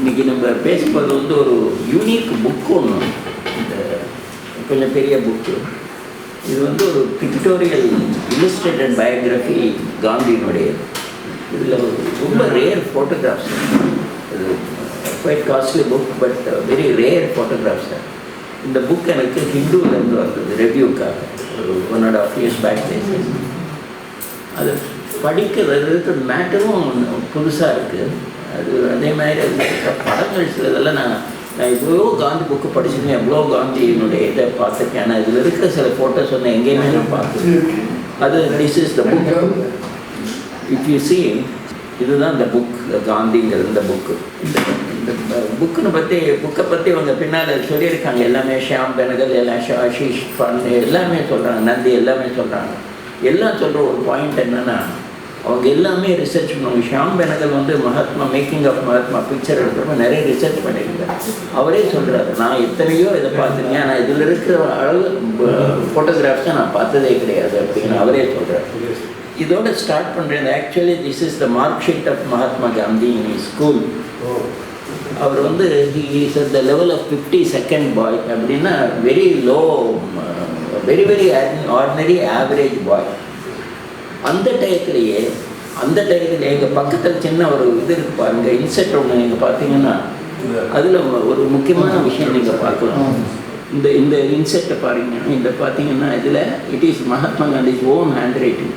இன்றைக்கி நம்ம பேசும்போது வந்து ஒரு யூனிக் புக்கு ஒன்று, இந்த கொஞ்சம் பெரிய புக்கு. இது வந்து ஒரு பிக்டோரியல் இல்லஸ்ட்ரேட்டட் பயோகிராஃபி காந்தியினுடைய. இதில் ரொம்ப ரேர் ஃபோட்டோகிராஃப்ஸ். இது quite costly book, but very rare photographs. இந்த புக் எனக்கு ஹிந்துவிலேருந்து வந்தது ரெவ்யூக்காக ஒரு 1.5 years பேக் பேசி. அது படிக்கிறதுக்கு மேட்டரும் புதுசாக இருக்குது. அது அதே மாதிரி அது படங்கள் சிலதெல்லாம் நான் எவ்வளோ காந்தி புக்கு படிச்சுருக்கேன், எவ்வளோ காந்தியினுடைய இதை பார்த்துருக்கேன். ஆனால் இதில் இருக்கிற சில ஃபோட்டோஸ் வந்து எங்கேயுமே நான் பார்த்துருக்கேன். அது this is the book. If you C, இதுதான் இந்த புக், காந்திங்கிறது இந்த புக்கு. இந்த புக்கை பற்றி அவங்க பின்னால் சொல்லியிருக்காங்க. எல்லாமே ஷியாம் பெனகல், எல்லாம் ஆஷிஷ் ஃபன் எல்லாமே சொல்கிறாங்க, நந்தி எல்லாமே சொல்கிறாங்க. எல்லாம் சொல்கிற ஒரு பாயிண்ட் என்னென்னா, அவங்க எல்லாமே ரிசர்ச் பண்ணுவாங்க. ஷியாம் பெனகல் வந்து Mahatma making of Mahatma picture எடுக்கிறப்ப நிறைய ரிசர்ச் பண்ணியிருக்காரு. அவரே சொல்கிறாரு, நான் எத்தனையோ இதை பார்த்துருக்கேன், ஆனால் இதில் இருக்கிற அளவு ஃபோட்டோகிராஃப்ஸை நான் பார்த்ததே கிடையாது அப்படின்னு அவரே சொல்கிறார். இதோட ஸ்டார்ட் பண்ணுறேன். Actually this is the mark sheet of Mahatma Gandhi in his school. அவர் வந்து he is at the level of 52nd boy. அப்படின்னா very low, very very ordinary average boy. அந்த டயத்துலேயே எங்கள் பக்கத்தில் சின்ன ஒரு இது இருக்கு பாருங்க, இன்செட் ஒன்று நீங்கள் பார்த்தீங்கன்னா அதில் ஒரு முக்கியமான விஷயம் நீங்கள் பார்க்கலாம். இந்த இன்செட்டை பாருங்க. இந்த பார்த்தீங்கன்னா இதில் it is Mahatma Gandhi's own handwriting.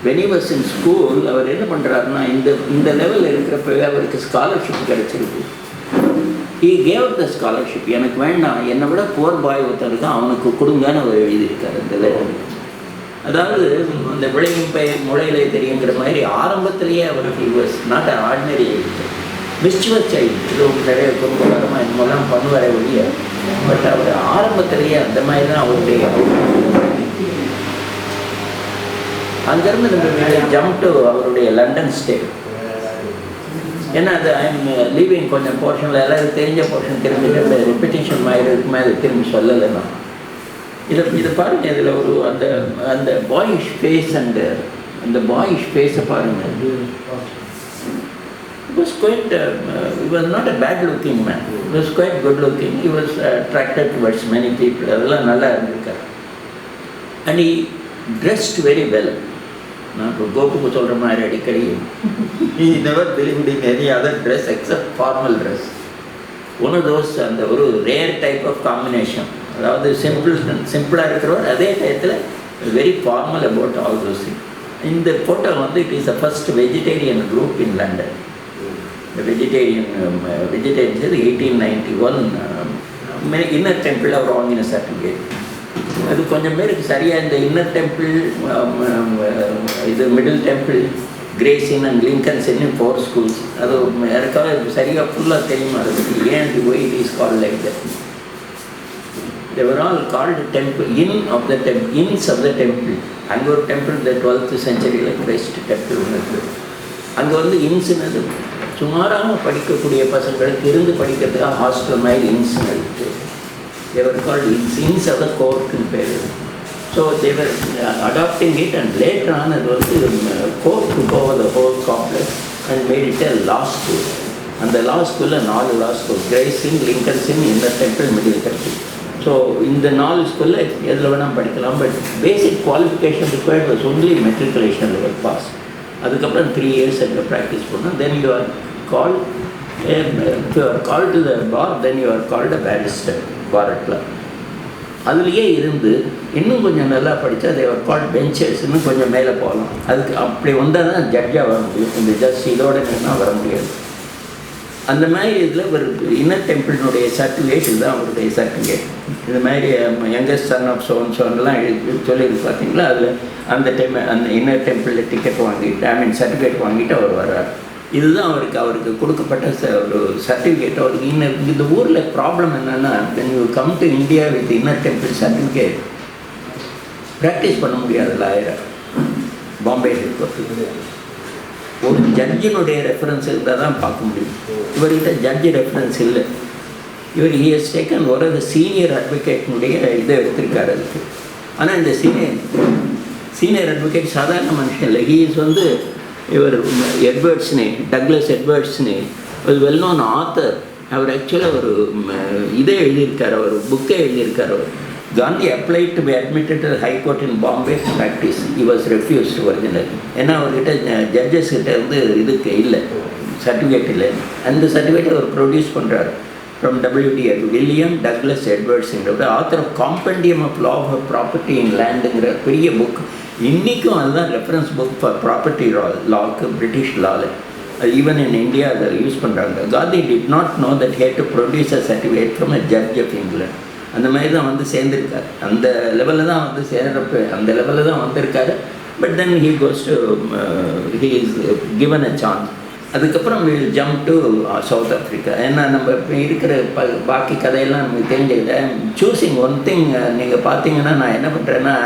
When he was in school அவர் என்ன பண்ணுறாருன்னா, இந்த லெவலில் இருக்கிறப்பவே அவருக்கு ஸ்காலர்ஷிப் கிடச்சிருக்கு. He gave the scholarship. எனக்கு வேண்டாம், என்னை விட போர் பாய் ஒருத்தருக்கு அவனுக்கு கொடுங்கன்னு அவர் எழுதியிருக்காரு இந்த லெட்டர். அதாவது அந்த விளையும் பெயர் முளையிலே தெரியுங்கிற மாதிரி ஆரம்பத்திலேயே அவருக்கு was not a ordinary mischievous child. இது நிறைய குறும்பகாரமாக என்னெல்லாம் பண்ணுவார ஒழிய, பட் அவர் ஆரம்பத்திலேயே அந்த மாதிரி தான் அவருடைய. அங்கேருந்து நம்ம ஜம்ப் டு அவருடைய லண்டன் ஸ்டே. ஏன்னா அது ஐம் லீவிங் கொஞ்சம் போர்ஷனில் எல்லாரும் தெரிஞ்ச போர்ஷன் திரும்பிட்டு ரெப்பிட்டேஷன் மாதிரி இருக்குமே, அது திரும்பி சொல்லலை நான். இதை பாருங்க. இதில் ஒரு அந்த பாயிஷ் ஃபேஸ் அண்டு அந்த பாயிஷ் ஃபேஸை பாருங்கள். He was quite, he was not a bad looking man. He was quite good looking. He was attracted towards many people. அதெல்லாம் நல்லா இருந்திருக்கார். And he dressed very well. நான் இப்போ கோபுக்கு சொல்கிற மாதிரி அடிக்கடி he never believed in any other dress except formal dress. One of those, அந்த ஒரு rare type of combination. அதாவது சிம்பிளாக இருக்கிறவர், அதே டயத்தில் very formal about all those things. இந்த ஃபோட்டோ வந்து it is the first vegetarian group in London. இந்த வெஜிடேரியன்ஸ் 1891 இன்னர் டெம்பிள் அவர் வாங்கின சர்டிஃபிகேட். அது கொஞ்சம் பேருக்கு சரியாக இந்த இன்னர் டெம்பிள், இது middle temple, கிரேசின் and Lincoln's 4 schools. அது யாருக்காக சரியாக ஃபுல்லாக தெரியுமா? அது ஏன் why it is called like that? They were all called temple, inns of the temple. அங்கே ஒரு டெம்பிள் இந்த 12th century கிரைஸ்ட் டெம்பிள் ஒன்று இருக்குது. அங்கே வந்து இன்ஸுன்னு சுமாராக படிக்கக்கூடிய பசங்களுக்கு இருந்து படிக்கிறதுக்காக ஹாஸ்டல் மாதிரி இன்ஸ் இருக்குது. They were called inns of the courtன்னு பேர். So they were adopting it, and later on it was court took over the whole complex and made it a law school. அந்த law school-ல 4 law schools, Gray's Inn, Lincoln's Inn, Inner Temple, Middle Temple. So இந்த 4 ஸ்கூலில் எதில் வேணால் படிக்கலாம். But basic qualification required was only matriculation level pass. அதுக்கப்புறம் 3 years அங்கே practice பண்ணோம். Then you are called, if you are called to the bar, then you are called a barrister, பாரட்டில். அதுலேயே இருந்து இன்னும் கொஞ்சம் நல்லா படித்தா they were called benchers, இன்னும் கொஞ்சம் மேலே போகலாம். அதுக்கு அப்படி வந்தால் தான் ஜட்ஜாக வர முடியும். இந்த ஜட்ஜ் இதோட நின்னா வர முடியாது. அந்த மாதிரி இதில் ஒரு இன்னர் டெம்பிளினுடைய சர்டிஃபிகேட், இதுதான் அவருடைய சர்டிஃபிகேட். இது மாதிரி யங்கஸ்ட் சன் ஆஃப் சோன்லாம் சொல்லியிருக்கு பார்த்தீங்களா? அதில் அந்த இன்னர் டெம்பிளில் டிக்கெட் வாங்கிட்டு, சர்டிஃபிகேட் வாங்கிட்டு அவர் வர்றார். இதுதான் அவருக்கு கொடுக்கப்பட்ட ஒரு சர்டிஃபிகேட். அவருக்கு இந்த ஊரில் ப்ராப்ளம் என்னென்னா, when you come to India with inner temple certificate practice பண்ண முடியாது. லாயராக பாம்பே இருக்கிறது ஒரு ஜட்ஜினுடைய ரெஃபரன்ஸ் இருந்தால் தான் பார்க்க முடியும். இவர்கிட்ட ஜட்ஜி ரெஃபரன்ஸ் இல்லை. இவர் he has taken ஒரு சீனியர் அட்வொகேட்னுடைய இதை எடுத்திருக்காரு அதுக்கு. ஆனால் இந்த சீனியர் அட்வொகேட் சாதாரண மனுஷன் இல்லை. ஹீஸ் வந்து இவர் எட்வர்ட்ஸ்னே, டக்ளஸ் எட்வர்ட்ஸ்னே ஒரு வெல் நோன் ஆத்தர். அவர் ஆக்சுவலாக ஒரு இதே எழுதியிருக்கார், ஒரு புக்கே எழுதியிருக்கார். அவர் Gandhi applied to be admitted to the High Court in Bombay to practice. He was refused originally. ஏன்னா அவர்கிட்ட ஜட்ஜஸ் கிட்ட வந்து இதுக்கு இல்லை, சர்டிஃபிகேட் இல்லை. அந்த சர்டிஃபிகேட்டை அவர் ப்ரொடியூஸ் பண்ணுறார் ஃப்ரம் WDR வில்லியம் டக்ளஸ் எட்வர்ட்ஸுங்கிற author of compendium of law of property in லேண்டுங்கிற பெரிய புக். இன்றைக்கும் அதுதான் ரெஃபரன்ஸ் புக் ஃபார் ப்ராப்பர்ட்டி லாக்கு பிரிட்டிஷ் லாவில். ஈவன் இன் இந்தியா அதை யூஸ் பண்ணுறாங்க. Gandhi did not know that he had to produce a certificate from a judge of England. அந்த மாதிரி தான் வந்து சேர்ந்துருக்காரு, அந்த லெவலில் தான் வந்து சேர்றப்ப அந்த லெவலில் தான் வந்திருக்காரு. But then he goes to he is given a chance. அதுக்கப்புறம் ஜம்ப் டு சவுத் ஆஃப்ரிக்கா. ஏன்னா நம்ம இப்போ இருக்கிற பாக்கி கதையெல்லாம் நமக்கு தெரிஞ்சுக்கிட்ட சூஸிங் ஒன் திங். நீங்கள் பார்த்தீங்கன்னா நான் என்ன பண்ணுறேன்னா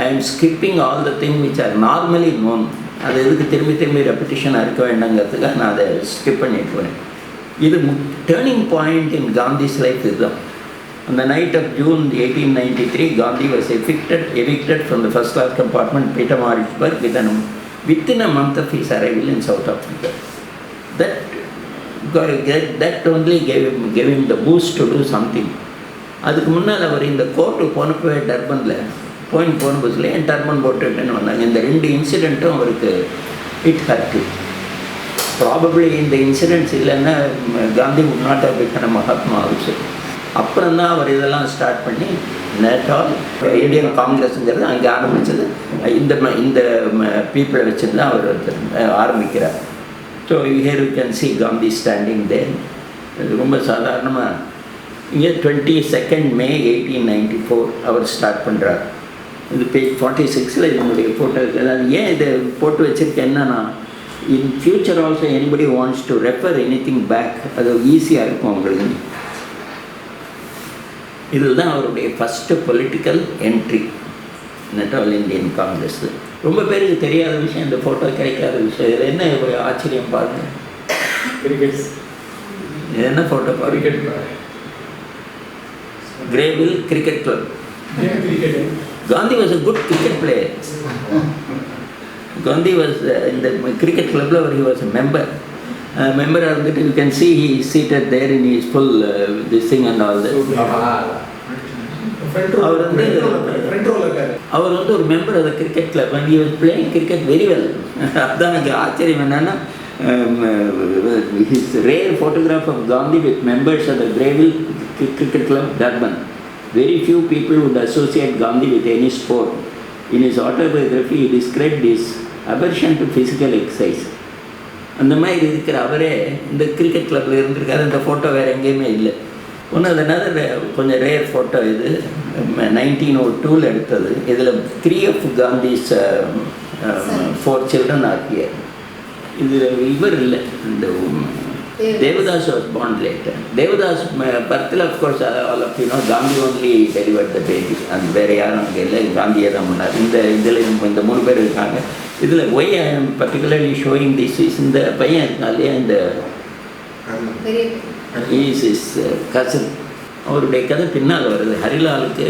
I am skipping all the thing which are normally known. அது எதுக்கு திரும்பி திரும்பி ரெப்பிட்டேஷனாக இருக்க வேண்டாங்கிறதுக்காக நான் அதை ஸ்கிப் பண்ணிட்டு போனேன். இது turning point in Gandhi's life. இதுதான். On the night of June 1893, Gandhi was evicted from the first class compartment Pietermaritzburg within a month of his arrival in South Africa. That only gave him the boost to do something. அதுக்கு முன்னால் அவர் இந்த court போனப்போ டர்பனில் போன பஸ்ஸில் என் Durban போட்டுட்டேன்னு வந்தாங்க. இந்த 2 இன்சிடெண்ட்டும் அவருக்கு it hurt. Probably இந்த இன்சிடெண்ட்ஸ் இல்லைன்னா Gandhi would not have become a Mahatma also. அப்புறம் தான் அவர் இதெல்லாம் ஸ்டார்ட் பண்ணி நேட்டால் இந்தியன் காங்கிரஸுங்கிறது அங்கே ஆரம்பித்தது. இந்த பீப்புளை வச்சு தான் அவர் ஆரம்பிக்கிறார். So here you can see Gandhi standing there. இது ரொம்ப சாதாரணமாக இங்கே 22 May 1894 அவர் ஸ்டார்ட் பண்ணுறார். இது பேஜ் 46 என்னுடைய ஃபோட்டோ இருக்குது. அது ஏன் இதை போட்டு வச்சுருக்கேன்னா, in future also anybody wants to refer anything back, அது ஈஸியாக இருக்கும் அவங்களுக்கு. இதுதான் அவருடைய first political entry Natal Indian Congress. ரொம்ப பேருக்கு தெரியாத விஷயம், இந்த ஃபோட்டோ கிடைக்காத விஷயம். இதில் என்ன ஒரு ஆச்சரியம் பாருங்கள். கிரிக்கெட் இது என்ன ஃபோட்டோ பாருங்க. Greville cricket club. Gandhi was a good cricket player. Gandhi was in the cricket club, he was a member. Member of that, you can see he is seated there in his full this thing and all that. அவர் வந்து ஒரு member of the cricket club and he was playing cricket very well. அதான் எனக்கு ஆச்சரியம் என்னன்னா, his rare photograph of Gandhi with members of the Greyville Cricket Club, Durban. Very few people would associate Gandhi with any sport. In his autobiography, he described his aversion to physical exercise. அந்த மாதிரி இருக்கிற அவரே இந்த cricket கிளப்பில் இருந்திருக்காரு. இந்த photo வேறு எங்கேயுமே இல்லை. ஒன்று அதனால் கொஞ்சம் ரேர் ஃபோட்டோ. இது 1902 எடுத்தது. இதில் 3 of Gandhi's 4 children are here. இது இவர் இல்லை, இந்த Devadas was born later. Devadas birthல of course all of you know Gandhi only delivered the baby. and வேறு யாரும் அங்கே இல்லை, காந்தியே தான் பண்ணார். இதில் இந்த 3 பேர் இருக்காங்க. இதில் why I am particularly showing this is இந்த பையன் இருக்கான் இல்லையா, இந்த is his cousin. அவருடைய கதை பின்னால் வருது. ஹரிலாலுக்கு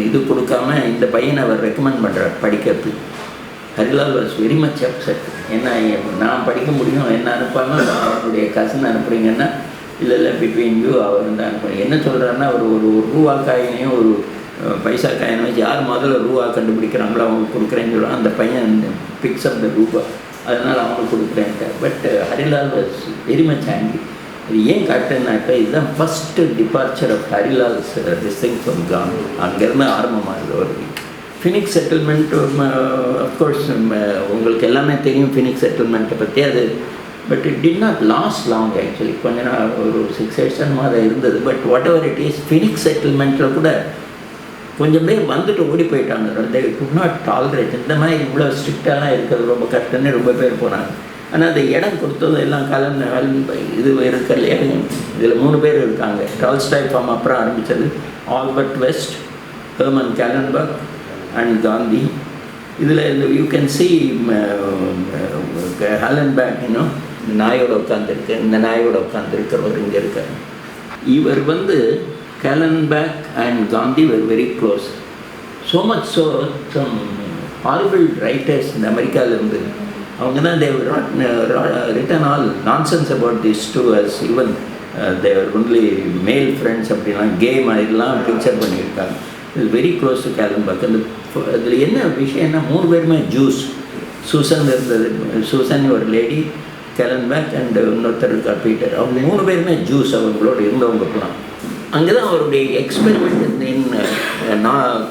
இது கொடுக்காம இந்த பையனை அவர் ரெக்கமெண்ட் பண்ணுறார் படிக்கிறது. Harilal was very much upset. ஏன்னா நான் படிக்க முடியும், என்ன அனுப்பாமல் அவருடைய கசன் அனுப்புறீங்கன்னா இல்லை பிட்வீன் யூ அவர் வந்து அனுப்புறீங்க. என்ன சொல்கிறாருன்னா, அவர் ஒரு ரூபா காயினையும் ஒரு பைசா காயினை வச்சு யார் முதல்ல ரூபா கண்டுபிடிக்கிறாங்களோ அவங்களுக்கு கொடுக்குறேன்னு சொல்லுவாங்க. அந்த பையன் பிக்ஸ் அப் த ரூபா, அதனால் அவங்களுக்கு கொடுக்குறேன்ட்டு. But Harilal was very much angry. அது ஏன் காட்டுனாக்கா, இதுதான் first departure of Harilal's thing from Gandhi. அங்கேருந்து ஆரம்பமாகுது அவருக்கு. ஃபினிக்ஸ் செட்டில்மெண்ட் அஃப்கோர்ஸ் உங்களுக்கு எல்லாமே தெரியும் ஃபினிக்ஸ் செட்டில்மெண்ட்டை பற்றி. அது but it did not last long actually. கொஞ்ச நாள் ஒரு 6 years தான் இருந்தது. But whatever it is, Phoenix செட்டில்மெண்ட்டில் கூட கொஞ்சம் பேர் வந்துட்டு ஓடி போயிட்டாங்க. They could not tolerate. இந்த மாதிரி இவ்வளோ ஸ்ட்ரிக்டாலாம் இருக்கிறது ரொம்ப கஷ்டம்னு ரொம்ப பேர் போனாங்க. ஆனால் அந்த இடம் கொடுத்தது எல்லாம் கலன் இது இருக்க இல்லையா, இதில் 3 பேர் இருக்காங்க. டால்ஸ்டாய் ஃபார்ம் அப்புறம் ஆரம்பித்தது. Albert West, Hermann Kallenbach and Gandhi. இதில் யூ கேன் சி ஹாலன்பேக், நாயோட உட்காந்துருக்கு. இந்த நாயோட உட்காந்துருக்கிறவர் இங்கே இருக்கார். இவர் வந்து Kallenbach and Gandhi were very close. So much so some horrible writers இந்த அமெரிக்காவிலேருந்து அவங்க தான் they written all nonsense about these two as even they were only male friends அப்படிலாம் கே மாதிரிலாம் பிக்சர் பண்ணியிருக்காங்க. இது வெரி க்ளோஸ் டு கேலன்பர்க். அந்த அதில் என்ன விஷயம்னா 3 பேருமே ஜூஸ். சூசன் இருந்தது, சூசன் ஒரு லேடி, கேலன்பர்க் அண்ட் இன்னொருத்தர் இருக்கார் பீட்டர். அவங்க 3 பேருமே ஜூஸ் அவங்களோட இருந்தவங்களுக்குலாம். அங்கே தான் அவருடைய எக்ஸ்பெரிமெண்ட் இன்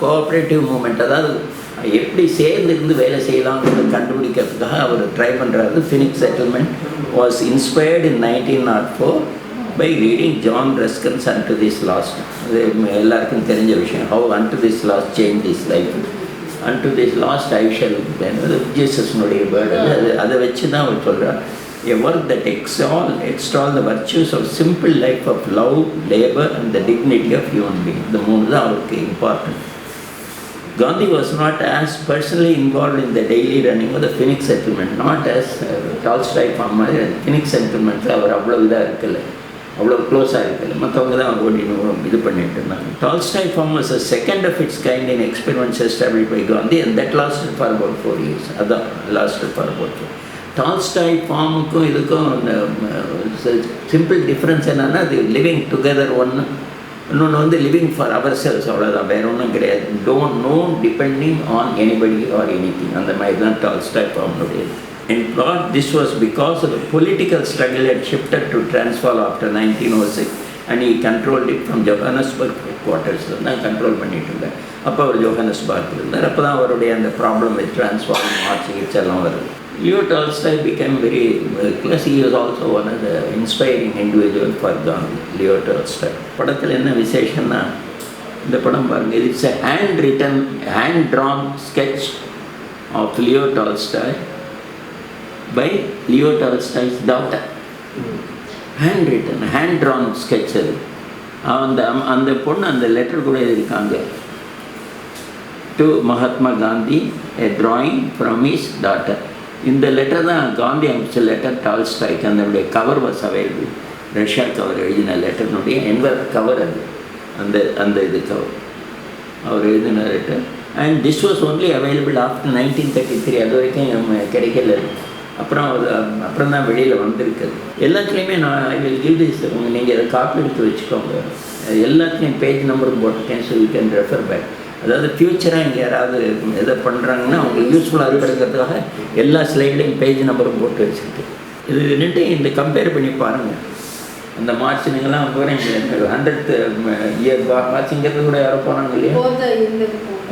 கோஆப்ரேட்டிவ் மூமெண்ட், அதாவது எப்படி சேர்ந்து இருந்து வேலை செய்யலாங்கிறத கண்டுபிடிக்கிறதுக்காக அவர் ட்ரை பண்ணுறாரு. Phoenix settlement was inspired in 1904 by reading John Ruskin's Unto This Last. அது எல்லாருக்கும் தெரிஞ்ச விஷயம். How Unto This Last changed his life. Unto This Last I shall, ஜீசஸ்னுடைய வேர்டு. அதை வச்சு தான் அவர் சொல்கிறார், a work that extol the virtues of simple life of love, labor and the dignity of human being. இந்த 3 தான் அவருக்கு important. Gandhi was not as personally involved in the daily running of the Phoenix settlement, not as Tolstoy farm. Phoenix settlement அவர் அவ்வளோ இதாக இருக்கல, அவ்வளோ க்ளோஸாக இருக்கல, மற்றவங்க தான் ஓடி இது பண்ணிட்டு இருந்தாங்க. Tolstoy farm was a second of its kind in experiments established by Gandhi, and that lasted for about 4 years. அதான் lasted for about 4 years. Tolstoy ஃபார்முக்கும் இதுக்கும் சிம்பிள் டிஃப்ரென்ஸ் என்னென்னா, அது லிவிங் டுகெதர் ஒன்று, இன்னொன்று வந்து லிவிங் ஃபார் அவர் செல்ஸ், அவ்வளோதான், வேறு ஒன்றும் கிடையாது. Don't know depending on anybody or anything. அந்த மாதிரி தான் Tolstoy ஃபார்முடையது. In part, this was because of the political struggle had shifted to Transvaal after 1906, and he controlled it from Johannesburg quarters. நான் control பண்ணிட்டு இருந்தேன். அப்போ அவர் ஜோஹானஸ்பர்க் இருந்தார். அப்போ தான் அவருடைய அந்த ப்ராப்ளம் வித் ட்ரான்ஸ்வால் மார்ச் எல்லாம் வருது. Leo Tolstoy became very close. He was also one of the inspiring individuals for Gandhi, Leo Tolstoy. படத்தில் என்ன விசேஷம்னா, இந்த படம் பாருங்க, it's a hand drawn sketch of Leo Tolstoy by Leo Tolstoy's daughter. hand drawn sketch. அந்த பொண்ணு அந்த letter கூட எழுதியிருக்காங்க, to Mahatma Gandhi, a drawing from his daughter. இந்த லெட்டர் தான் காந்தி அனுப்பிச்ச லெட்டர் டால்ஸ்டாய்க்கு. அதனுடைய cover was available. Russia cover எழுதின லெட்டர்னுடைய என்வர் கவர் அது, அந்த இது கவர் அவர் எழுதின letter. And this was only available after 1933. அது வரைக்கும் கிடைக்கல. அப்புறம் தான் வெளியில் வந்திருக்குது. எல்லாத்துலேயுமே நான் ஐ வில் கிவ் திஸ், நீங்கள் அதை காப்பி எடுத்து வச்சுக்கோங்க. எல்லாத்துலேயும் பேஜ் நம்பரும் போட்டிருக்கேன், so you can refer back. அதாவது ஃப்யூச்சராக இங்கே யாராவது எதை பண்ணுறாங்கன்னா அவங்களுக்கு யூஸ்ஃபுல்லாக இருக்கிறதுக்காக எல்லா ஸ்லைட்லேயும் பேஜ் நம்பரும் போட்டு வச்சுருக்கேன். இது ரெண்டு இந்த கம்பேர் பண்ணி பாருங்கள். அந்த மார்ச்சினுங்கெல்லாம் போகிறேன், 100th இயர் மார்ச்சிங்கிறது கூட யாரோ போனாங்க இல்லையா?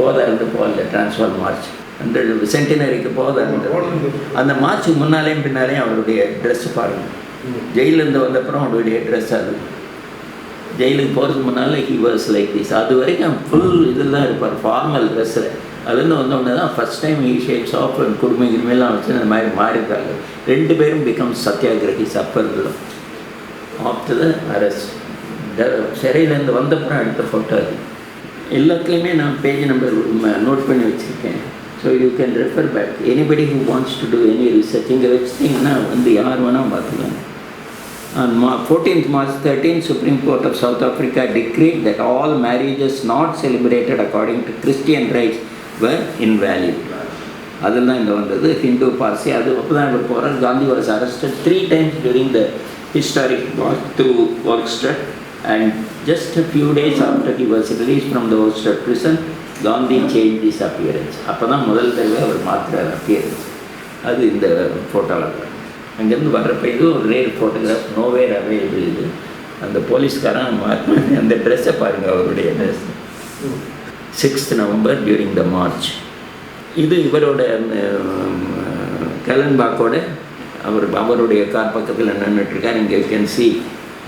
போதா இருந்து போகல, ட்ரான்ஸ்வால் மார்ச் 100 சென்டினரிக்கு போதா இருந்தது. அந்த மார்ச்சுக்கு முன்னாலேயும் பின்னாலேயும் அவருடைய ட்ரெஸ்ஸு பாருங்கள். ஜெயிலேருந்து வந்தப்புறம் அவருடைய ட்ரெஸ் அது. ஜெயிலுக்கு போகிறதுக்கு முன்னால் ஹி வாஸ் லைக் திஸ். அது வரைக்கும் ஃபுல் இதில் தான் இருப்பார், ஃபார்மல் ட்ரெஸ்ஸில். அதுலேருந்து வந்தோடனே தான் first time he shapes of குடும்பம் கிருமையெல்லாம் வச்சு அந்த மாதிரி மாறியிருக்காங்க. 2 பேரும் பிகம் சத்தியாகிரகிஸ் அப்பரில் ஆஃப்டர் த அரெஸ்ட். சிறையிலேருந்து வந்தப்புறம் எடுத்த ஃபோட்டோ அது. எல்லாத்துலேயுமே நான் பேஜ் நம்பர் நோட் பண்ணி வச்சுருக்கேன். So you can refer back. Anybody who wants to do any research இங்கே வச்சுட்டிங்கன்னா வந்து யார் வேணால் பார்த்துக்கலாம். On 14th March 13, Supreme Court of South Africa decreed that all marriages not celebrated according to Christian rites were invalid. அதெல்லாம் இங்கே வந்தது. ஹிந்து பார்சி அது அப்போ தான் இவர் போகிறார். Gandhi was arrested 3 times during the historic march through Workstead, and just a few days after he was released from the Workstead prison, Gandhi changed his appearance. அப்போ தான் முதல் தடவை அவர் மாற்றுறார் appearance. அது இந்த ஃபோட்டோவில் அங்கேருந்து வர்றப்ப இது ஒரு ரேர் ஃபோட்டோகிராஃப், நோவேர் அவைலபிள். இது அந்த போலீஸ்காரன் அந்த ட்ரெஸ்ஸை பாருங்கள், அவருடைய dress. 6th November during the march. இது இவரோட கேலன்பாக்கோட அவருடைய கார் பக்கத்தில் நின்றுட்டுருக்கார். இங்கே you can see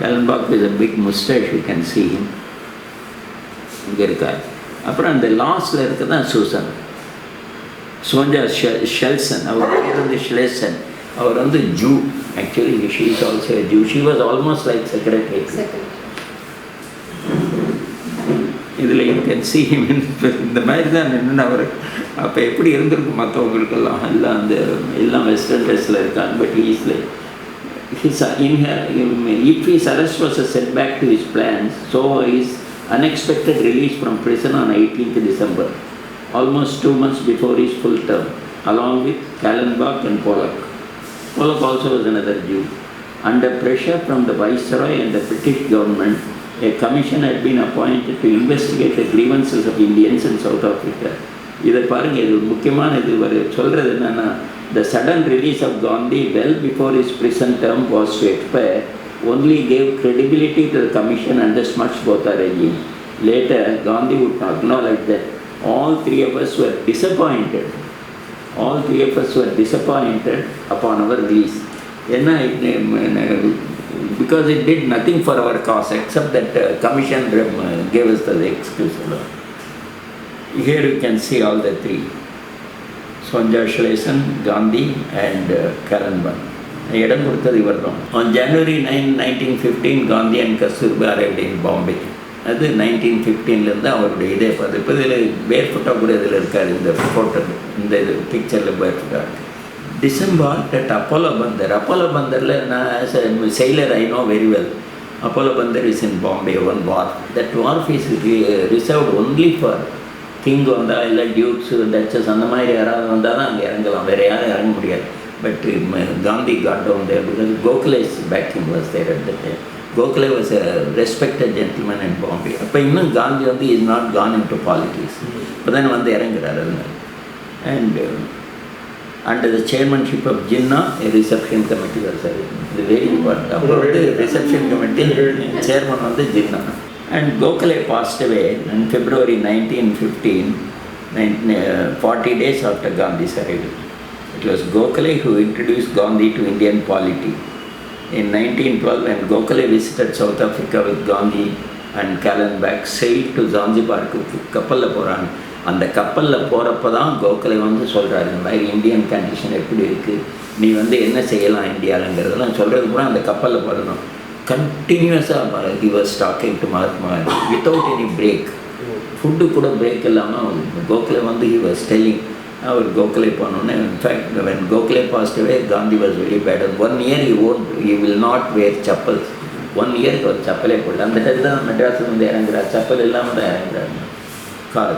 Kallenbach is a big moustache, you can see him. இங்கே இருக்கார். அப்புறம் அந்த லாஸ்டில் இருக்க தான் சூசன், சோஞ்சா ஷெல்சன். அவர் பேர் வந்து ஷ்லேசன். அவர் வந்து Jew. Actually she is also a Jew. She was almost like secretary. இதில் யூ கேன் see him. இந்த மாதிரி தான் நின்று அவர் அப்போ எப்படி இருந்திருக்கும் மற்றவங்களுக்கெல்லாம். எல்லாம் வெஸ்டர்ன் ட்ரெஸ்ஸில் இருக்காங்க. But he's like if his arrest was a setback to his plans, so his unexpected release from prison on 18th December, almost 2 months before his full term. along with Kallenbach and Pollock. Pollock also was another Jew. Under pressure from the Viceroy and the British government, a commission had been appointed to investigate the grievances of Indians in South Africa. இதை பாருங்கள், இது முக்கியமான இது சொல்கிறது என்னென்னா, the sudden release of Gandhi well before his prison term was to expire only gave credibility to the commission and smushed both the regime. Later, Gandhi would acknowledge that all three of us were disappointed. All three of us were disappointed upon our release. Because it did nothing for our cause except that commission gave us the excuse. Here you can see all the three. Sonja Schlesinger, Gandhi and Kallenbach. இடம் கொடுத்தது இவர் தான். On January 9, 1915, Gandhi and Kasturba arrived in Bombay. அது 1915 அவருடைய இதே பார்த்து. இப்போ இதில் பேர் ஃபோட்டோ கூட இதில் இருக்கார், இந்த ஃபோட்டோ, இந்த இது பிக்சரில் பேர் photo. Disembarked at Apollo Bandar. Apollo Bandarல நான் as a sailor I know very well. Apollo Bandar is in Bombay, one wharf. That wharf is reserved only for king வந்தால் இல்லை டியூக்ஸு டச்சஸ் அந்த மாதிரி யாராவது வந்தால் தான் அங்கே இறங்கலாம், வேறு யாரும் இறங்க முடியாது. But Gandhi got down there because Gokhale's backing was there at that time. Gokhale was a respected gentleman in Bombay. அப்போ இன்னும் Gandhi is not gone in to politics, இப்போ தான் இறங்குறாரு. அதனால் and under the chairmanship of Jinnah, a reception committee was arranged. It is very important. Appo reception committee chairman was Jinnah. And Gokhale passed away in February 1915, 40 days after Gandhi's arrival. It was Gokhale who introduced Gandhi to Indian polity. In 1912, when Gokhale visited South Africa with Gandhi and Kallenbach, sailed to Zanzibar கப்பலில் போகிறாங்க. அந்த கப்பலில் போகிறப்ப தான் கோகலே சொல்கிறாரு, இந்த மாதிரி Indian condition எப்படி இருக்குது, நீ என்ன செய்யலாம் இந்தியாவிலங்கிறதெல்லாம் சொல்கிறது கூட அந்த கப்பலில் போகிறோம். கண்டினியூஸாக he was talking to Mahatma Gandhi without any break. Food கூட பிரேக் இல்லாமல் கோகலே he was telling. அவர் கோகலே போனோன்னே, in fact when Gokhale passed away, Gandhi was very bad. 1 year he will not wear chappals. 1 year ஒரு சப்பலே போடல. அந்த டைம் தான் மெட்ராஸில் இறங்குறார், சப்பல் இல்லாமல் தான் இறங்குறாரு.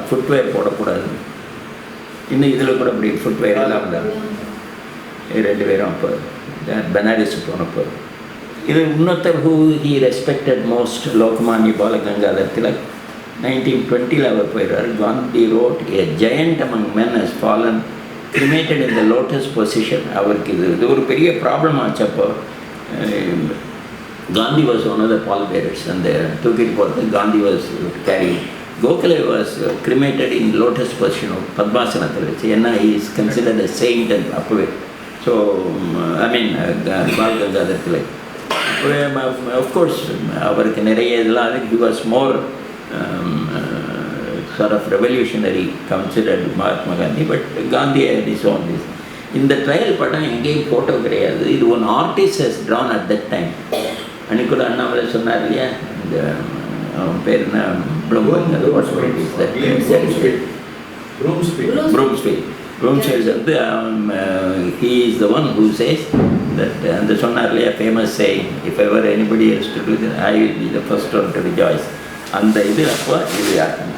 ஃபுட்வேர் போடக்கூடாது. இன்னும் இதில் கூட அப்படி ஃபுட்வேர் இல்லாமல் தான் 2 பேரும் அப்போ பனாரஸ் போனப்போ. இது இன்னொருத்தர் who he respected most, Lokmanya Balagangadhar Tilak. 1920 அவர் போயிடுறார். Gandhi wrote, a giant among men has fallen, cremated in the lotus position. அவருக்கு இது ஒரு பெரிய ப்ராப்ளம் ஆச்சு. அப்போ Gandhi was one of the pallbearers, அந்த தூக்கிட்டு போகிறது Gandhi was carrying. Gokhale was cremated in lotus position, பத்மாசனத்தில் வச்சு. ஏன்னா he is considered a saint and அப்பவே. So I mean Balagangadhar Tilak. Of course அவருக்கு நிறைய இதெல்லாம், he was more sort of revolutionary considered Mahatma Gandhi, but Gandhi had his own this. இந்த trial படம் எங்கேயும் photo கிடையாது. இது one artist has Tran at that time. அன்னைக்கு கூட அண்ணாமலை சொன்னார் இல்லையா, இந்த அவன் பேர் என்ன, Broomsfield he is the one who says that, அந்த சொன்னார் இல்லையா famous saying, if ever anybody has to do that, I will be the first one to rejoice. அந்த இது அப்போ இது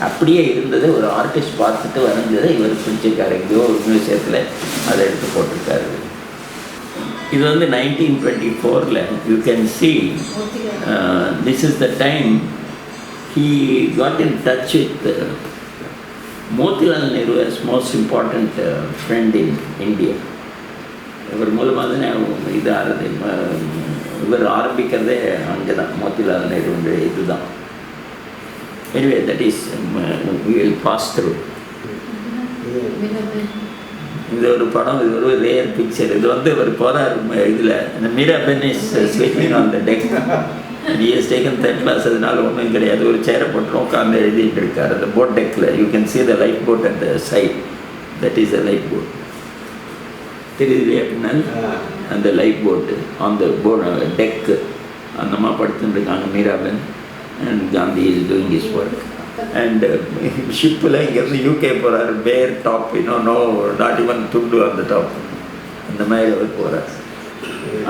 அப்படியே இருந்தது. ஒரு ஆர்டிஸ்ட் பார்த்துட்டு வரைஞ்சதை இவர் பிடிச்சிருக்காரு, எங்கேயோ ஒரு மியூசியத்தில் அதை எடுத்து போட்டிருக்காரு. இது 1924. You can see this is the time he got in touch with Motilal Nehru as most important friend in India. இவர் மூலமாக தானே இது ஆறுது, இவர் ஆரம்பிக்கிறதே அங்கே தான், மோத்திலால் நேரு இதுதான். Anyway, that is we will pass through. இது ஒரு படம், இது ஒரு ரேர் பிக்சர். இது இவர் போகிறார் இதில், இந்த Meeraben is sleeping on the tech. he has taken third class, அதனால ஒன்றும் கிடையாது. ஒரு சேரை போட்டு உட்காந்து எழுதிட்டு இருக்கார் அந்த போட் டெக்கில். You can see the light boat at the side. That is a light boat. தெரியுது அப்படின்னா அந்த லைட் போட்டு அந்த போர்டு டெக்கு அந்தம்மா படுத்துட்டு இருக்காங்க Miraben. And Gandhi is doing his work. And ஷிப்பில் இங்கேருந்து யூகே போகிறார், பேர் டாப், நோ நாட் ஈவன் துண்டு அந்த டாப், அந்த மாதிரி அவர் போகிறார்.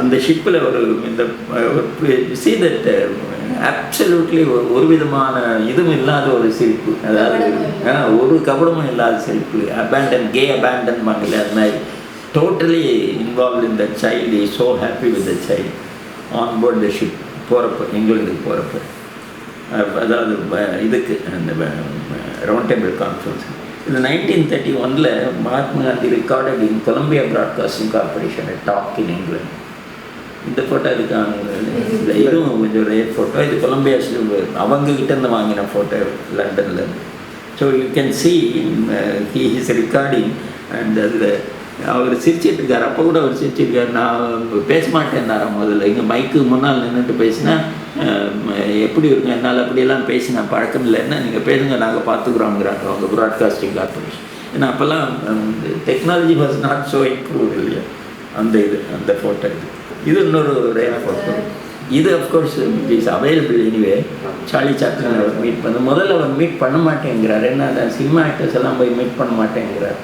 அந்த ஷிப்பில் ஒரு இந்த see that அப்சல்யூட்லி ஒரு விதமான இதுவும் இல்லாத ஒரு சிரிப்பு, அதாவது ஒரு கபடமும் இல்லாத சிரிப்பு. கே அபேண்டன் பண்ணல, அது மாதிரி totally involve in the child. Is so happy with the child on board the ship போகிறப்ப, இங்கிலாந்துக்கு போகிறப்ப. அதாவது இதுக்கு அந்த ரவுண்ட் டேபிள் கான்ஃபரன்ஸ் இது 1931 Mahatma Gandhi recorded in Columbia Broadcasting Corporation talk in England. இந்த ஃபோட்டோ இருக்காங்க, இந்த இதுவும் கொஞ்சம் ரேர் ஃபோட்டோ. இது கொலம்பியா அவங்ககிட்டேருந்து வாங்கின ஃபோட்டோ லண்டனில். So you can see he is recording. And அதில் அவர் சிரிச்சிட்டு இருக்கார். அப்போ கூட அவர் சிரிச்சிருக்கார். நான் பேச மாட்டேன்னாரா முதல்ல. இங்கே மைக்கு முன்னால் நின்றுட்டு பேசினா எப்படி இருக்கும், என்னால் அப்படியெல்லாம் பேசினா பழக்கம் இல்லைன்னா நீங்கள் பேசுங்க, நாங்கள் பார்த்துக்குறோங்கிறாங்க அவங்க ப்ராட்காஸ்டிங் கார்பரேஷன். ஏன்னா அப்போல்லாம் technology was not so improve இல்லையா. அந்த ஃபோட்டோ இது இன்னொரு ரேர் ஃபோட்டோ. இது of course is available anyway. Charlie Chaplin அவர் மீட் பண்ண முதல்ல அவர் மீட் பண்ண மாட்டேங்கிறார். ஏன்னா சினிமா ஆக்டர்ஸ் எல்லாம் போய் மீட் பண்ண மாட்டேங்கிறார்.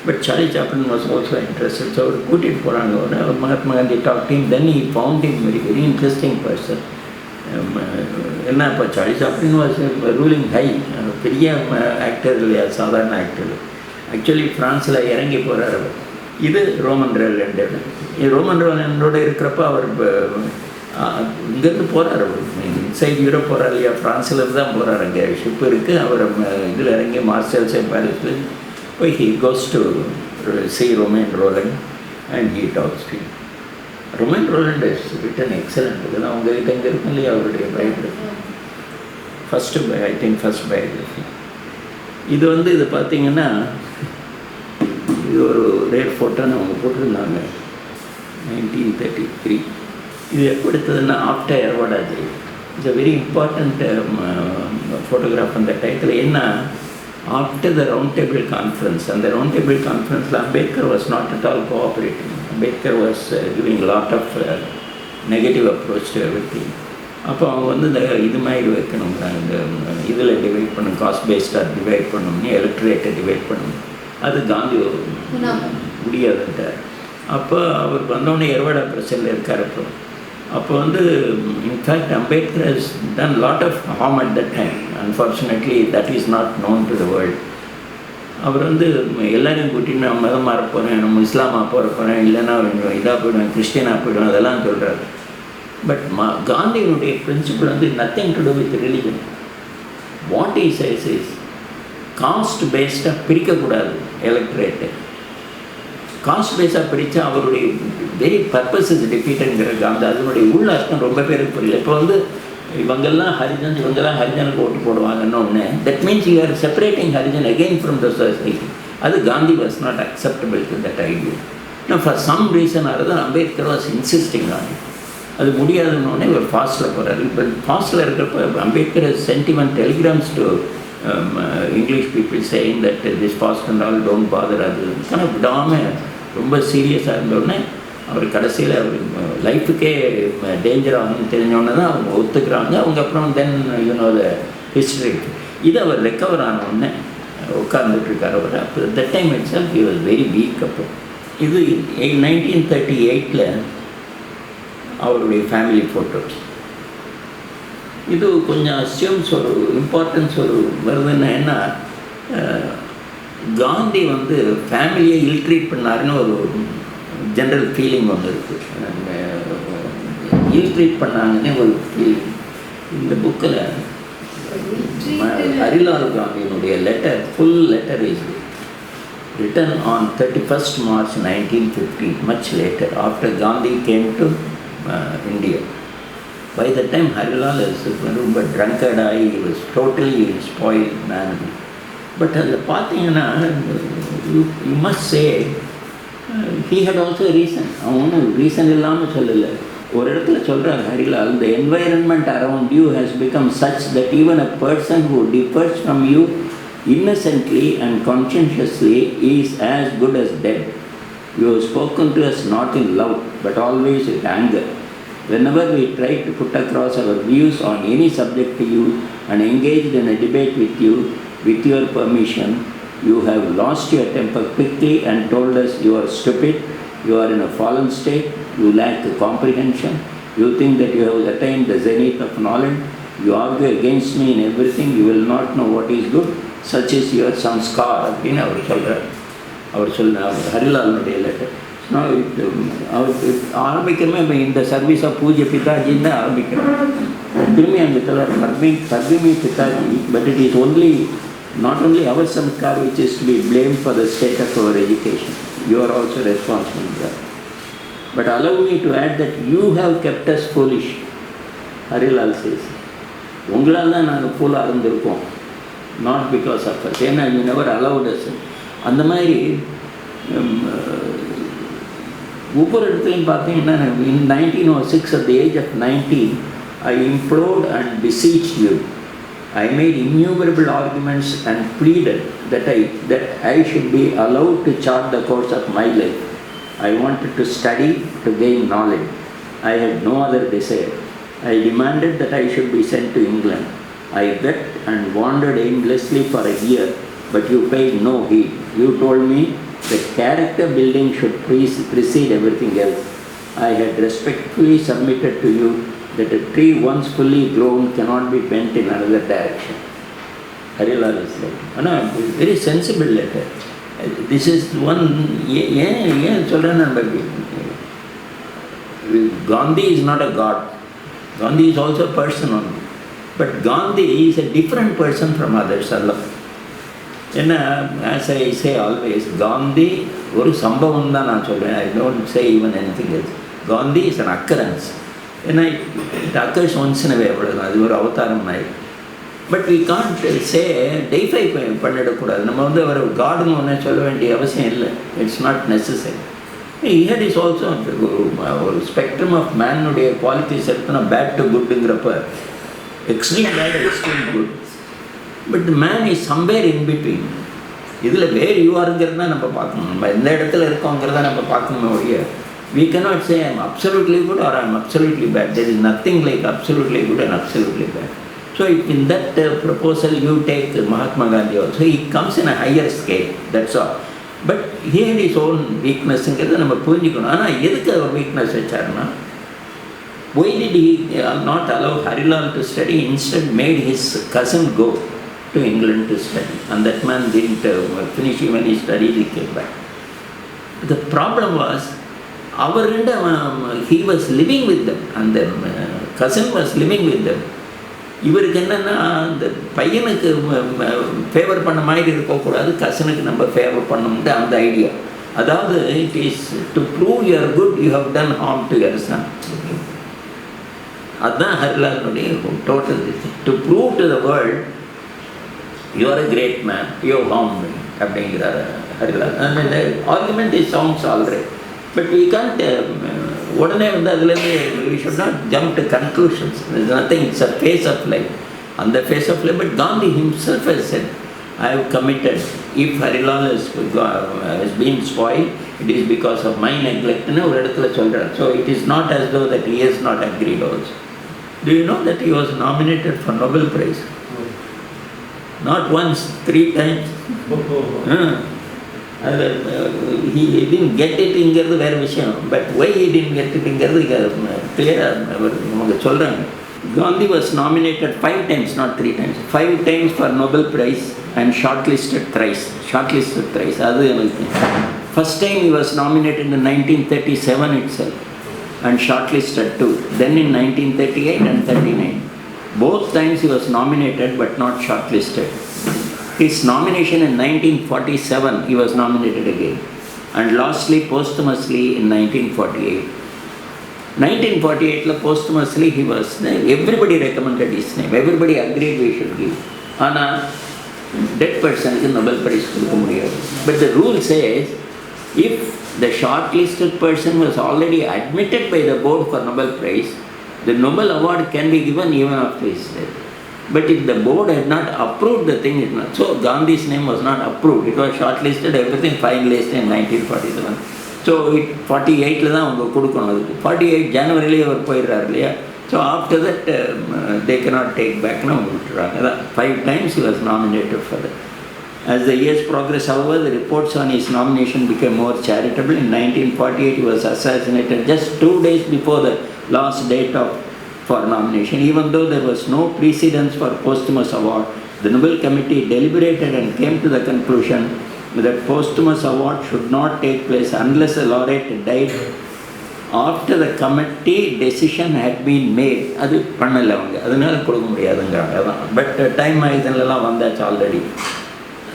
But Charlie Chaplin was also interested. So அவர் கூட்டிகிட்டு போகிறாங்க. அவர் Mahatma Gandhi talk team. Then he found him very interesting person. என்ன இப்போ Charlie Chaplin was ruling high, பெரிய ஆக்டர் இல்லையா, சாதாரண ஆக்டர். ஆக்சுவலி ஃப்ரான்ஸில் இறங்கி போகிறார் அவர். இது ரோமன் ரோலண்டோட. ரோமன் ரோலண்டோட இருக்கிறப்ப அவர் இங்கேருந்து போகிறார். அவர் இன்சைட் யூரோப் போகிறார் இல்லையா, ஃப்ரான்ஸ்லேருந்து தான் போகிறார். அங்கே ஷிப் இருக்குது. அவர் இதில் இறங்கி மார்செல் பாரிஸில் போய் he goes to see Roman Roland and he talks to him. Roman Roland is written excellent. இதெல்லாம் உங்ககிட்ட இங்கே இருக்கும் இல்லையா அவருடைய biography. I think first biography. இது இது பார்த்தீங்கன்னா இது ஒரு ரேர் ஃபோட்டோன்னு அவங்க போட்டிருந்தாங்க 1933. இது எப்போ எடுத்ததுன்னா ஆஃப்டர் எர்வாடாஜி. It's a very important photograph. அந்த டயத்தில் என்ன, after the round table conference, and the round table conference Ambedkar was not at all cooperating. Ambedkar was giving a lot of negative approach to everything. அப்போ அவங்க இந்த இது மாதிரி வைக்கணும், இந்த இதில் டிவைட் பண்ணணும், காஸ்ட் பேஸ்டாக டிவைட் பண்ணணும்னு, எலக்ட்ரேட்டை டிவைட் பண்ணணும். அது காந்தி முடியாதுன்ட்டார். அப்போ அவர் வந்தோடனே எர்வாடா பிரச்சனையில் இருக்கார். அப்போ in fact Ambedkar has done lot of harm at that time. Unfortunately that is not known to the world. அவர் எல்லாரையும் கூட்டிட்டு நான் மதம் மாற போகிறேன், நம்ம இஸ்லாமாக போகிறேன், இல்லைன்னா இதாக போயிடுவேன், கிறிஸ்டியனாக போயிடுவேன், அதெல்லாம் சொல்கிறாரு. பட் காந்தியினுடைய principle nothing to do with religion. What is is caste பேஸ்டாக பிரிக்கக்கூடாது எலக்ட்ரேட்டு. காஸ்ட் பேஸாக பிரித்தா அவருடைய வெரி பர்பஸ் இஸ் டிஃபீட்டுங்கிற காந்தி. அதனுடைய உள்ள அர்த்தம் ரொம்ப பேருக்கு புரியல. இப்போ இவங்கெல்லாம் ஹரிஜன், இவங்கெல்லாம் ஹரிஜனுக்கு ஓட்டு போடுவாங்கன்னு ஒன்று. That means you are separating Harijan again from the society. அது Gandhi was not acceptable to that idea. நான் ஃபார் சம் ரீசன் தான் Ambedkar was insisting on it. அது முடியாதுன்னொடனே இவர் ஃபாஸ்ட்டில் போகிறார். இப்போ ஃபாஸ்ட்டில் இருக்கிறப்ப Ambedkar sent many telegrams to English people saying that this fast and all don't bother. அது ஆனால் விடாமல் ரொம்ப சீரியஸாக இருந்தோடனே அவர் கடைசியில் அவர் லைஃபுக்கே டேஞ்சர் ஆகும்னு தெரிஞ்சோடனே தான் அவங்க ஒத்துக்கிறாங்க. அவங்க அப்புறம் தென் யூனோ த ஹிஸ்ட்ரி இது அவர் ரெக்கவர் ஆனோடனே உட்கார்ந்துட்டுருக்கார் அவர். அப்போ that time it self he was very weak. அப்போ இது 1938 அவருடைய ஃபேமிலி ஃபோட்டோஸ். இது கொஞ்சம் அஸ்யூம்ஸ் ஒரு இம்பார்ட்டன்ஸ் ஒரு வருதுன்னா என்ன, காந்தி ஃபேமிலியை இல்ட்ரீட் பண்ணாருன்னு ஒரு ஜென்ரல் ஃபீலிங் இருக்குது. இல்ட்ரீட் பண்ணாங்கன்னே ஒரு ஃபீலிங். இந்த புக்கில் ஹரிலால் காந்தியினுடைய letter, full letter is written on 31st March 1915, much later, after Gandhi came to India. By that time, Harilal is ரொம்ப drunkard ஆகி, he was totally spoiled man. But அதில் பார்த்தீங்கன்னா you must say he had also a reason. அவன் ஒன்றும் reason இல்லாமல் சொல்லலை. ஒரு இடத்துல சொல்கிறார் Harilal, the environment around you has become such that even a person who differs from you innocently and conscientiously is as good as dead. You have spoken to us not in love but always with anger. Whenever we try to put across our views on any subject to you and engaged in a debate with you, with your permission, you have lost your temper quickly and told us you are stupid, you are in a fallen state, you lack comprehension, You think that you have attained the zenith of knowledge. You argue against me in everything. You will not know what is good. Such is your sanskar. அப்படின்னு அவர் சொல்கிறார் ஹரிலாலுடைய letter. ஆரம்பிக்கிறமே இந்த service of பூஜ்ய பிதாஜின்னு தான் ஆரம்பிக்கிறோம். திரும்பி அங்கே பர்வீமி பிதாஜி. But it is only not only our samskar which is to be blamed for the state of our education. You are also responsible for that. But allow me to add that you have kept us foolish. Harilal says, உங்களால் தான் நாங்கள் ஃபூலாக இருந்திருக்கோம், not because of us. ஏன்னா you never allowed us. அந்த மாதிரி ஒவ்வொரு இடத்துலையும் பார்த்தீங்கன்னா in 1906 at the age of 19 I implored and beseeched you. I made innumerable arguments and pleaded that I should be allowed to chart the course of my life. I wanted to study, to gain knowledge. I had no other desire. I demanded that I should be sent to England. I wept and wandered aimlessly for a year, but you paid no heed. You told me that character building should precede everything else. I had respectfully submitted to you that a tree once fully grown cannot be bent in another direction. Harilal is like, very sensible letter. This is one, Gandhi is not a god. Gandhi is also a person only. But Gandhi is a different person from others. As I say always, Gandhi ஒரு சம்பவம் தான் நான் சொல்கிறேன். I don't say even anything else. Gandhi is an occurrence. ஏன்னா it occurs once in a way, அவ்வளோதான். அது ஒரு அவதாரம் மாதிரி. But we can't say deify பண்ணிடக்கூடாது. நம்ம அவர் காடுன்னு ஒன்று சொல்ல வேண்டிய அவசியம் இல்லை. It's not necessary. Here is also ஒரு ஸ்பெக்ட்ரம் ஆஃப் மேனுடைய குவாலிட்டிஸ் எடுத்தோன்னா பேட் டு குட்டுங்கிறப்ப extreme bad, extreme good. But the man is somewhere in between. இதில் வேர் யூஆருங்கிறது தான் நம்ம பார்க்கணும். நம்ம எந்த இடத்துல இருக்கோங்கிறத நம்ம பார்க்கணுமே ஒழிய we cannot say I am absolutely good or I am absolutely bad. There is nothing like absolutely good and absolutely bad. So in that proposal you take Mahatma Gandhi also. He comes in a higher scale, that's all. But he had his own weakness. நம்ம புரிஞ்சுக்கணும். ஆனால் எதுக்கு அவர் weakness வச்சாருன்னா, why did he not allow Harilal to study? Instead made his cousin go to England to study. And that man didn't finish even his studies. He came back. The problem was, he was living with them and the cousin was living with them. இவருக்கு என்னென்னா, அந்த பையனுக்கு favour பண்ண மாதிரி இருக்கக்கூடாது, கசனுக்கு நம்ம favour பண்ணணும்ட்டு அந்த idea. அதாவது it is to prove your good you have done harm to your son. அதுதான் ஹரிலாலுடைய total. To prove to the world you are a great man, you harm அப்படிங்கிறார் ஹரிலால். அந்த argument is sounds alright. But we can't, உடனே அதுலேருந்து we should not jump to conclusions. There's nothing, it's a phase of life. On the phase of life, but Gandhi himself has said, I have committed, if Harilal has been spoiled, it is because of my neglect. ஒரு இடத்துல சொல்கிறார். So it is not as though that he has not agreed also. Do you know that he was nominated for Nobel Prize? Not once, 3 times. He didn't get it இங்கிறது வேறு விஷயம். But why he didn't get it இங்கிறது கிளியராக நமக்கு சொல்கிறாங்க. Gandhi was nominated 5 times, not 3 times. 5 times for Nobel Prize and shortlisted thrice. அது எனக்கு first time he was nominated in 1937 itself and shortlisted too. Then in 1938 and 39. Both times he was nominated but not shortlisted. His nomination in 1947, he was nominated again. And lastly, posthumously in 1948. 1948, posthumously, he was, everybody recommended his name. Everybody agreed we should give. Ana, dead person is Nobel Prize. But the rule says, if the shortlisted person was already admitted by the board for Nobel Prize, the Nobel Award can be given even after his death. But if the board had not approved the thing, it not. So Gandhi's name was not approved. It was shortlisted, everything finalized in 1947. So 48 தான் அவங்க கொடுக்கணும். அதுக்கு 48 ஜனவரியிலே அவர் போயிடுறாரு இல்லையா. So after that they cannot take back. Now விட்டுறாங்க. 5 times he was nominated for that. As the years progressed, however, the reports on his nomination became more charitable. In 1948 he was assassinated just 2 days before the last date for nomination. Even though there was no precedence for posthumous award, the Nobel Committee deliberated and came to the conclusion that posthumous award should not take place unless a laureate died after the committee decision had been made. அது பண்ணலை அவங்க, அதனால கொடுக்க முடியாதுங்கிறாங்க. அதான் but time மேகசின்லாம் வந்தாச்சு already.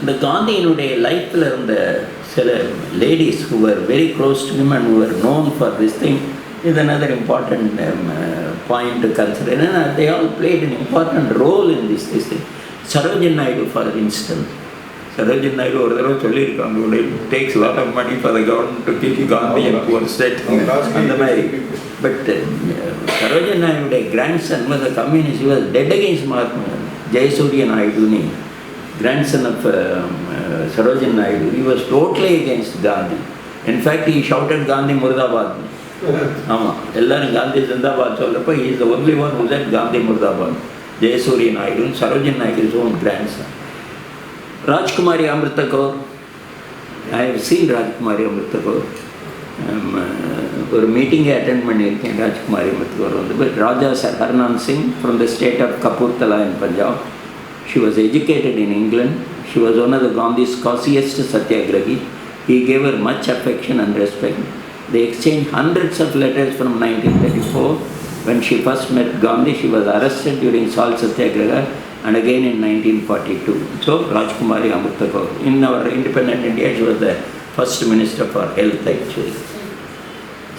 இந்த காந்தியினுடைய லைஃப்பில் இருந்த சில ladies who were very close to him and who were known for this thing is another important point to consider. And they all played an important role in this thing. Sarojini Naidu, for instance. Sarojini Naidu ஒரு தடவை சொல்லியிருக்காங்க, it takes a lot of money for the government to keep Gandhi in poor state. அந்த மாதிரி. But Sarojini Naiduடைய grandson was a communist. He was dead against Mahatma Gandhi. Jayasuriya Naidu, grandson of Sarojini Naidu, he was totally against Gandhi. In fact, he shouted Gandhi Murdabad. ஆமாம், எல்லாரும் காந்தி ஜிந்தாபாத் சொல்கிறப்ப he is the only one who said Gandhi Murdabad. Jayasuriya Naidu, Sarojini Naidu's own grandson. Rajkumari Amrita Kaur, I have seen Rajkumari Amrita Kaur. ஒரு மீட்டிங்கை attend பண்ணியிருக்கேன் ராஜ்குமாரி அமிர்த கௌர் வந்து. But Raja sir Harnam Singh from the state of Kapurthala in Punjab. She was educated in England. She was one of the Gandhi's costliest satyagrahi. He gave her much affection and respect. They exchanged hundreds of letters from 1934. When she first met Gandhi, she was arrested during salt satyagraha and again in 1942. So, Rajkumari Amrita Kaur. In our independent India, she was the first minister for health actually.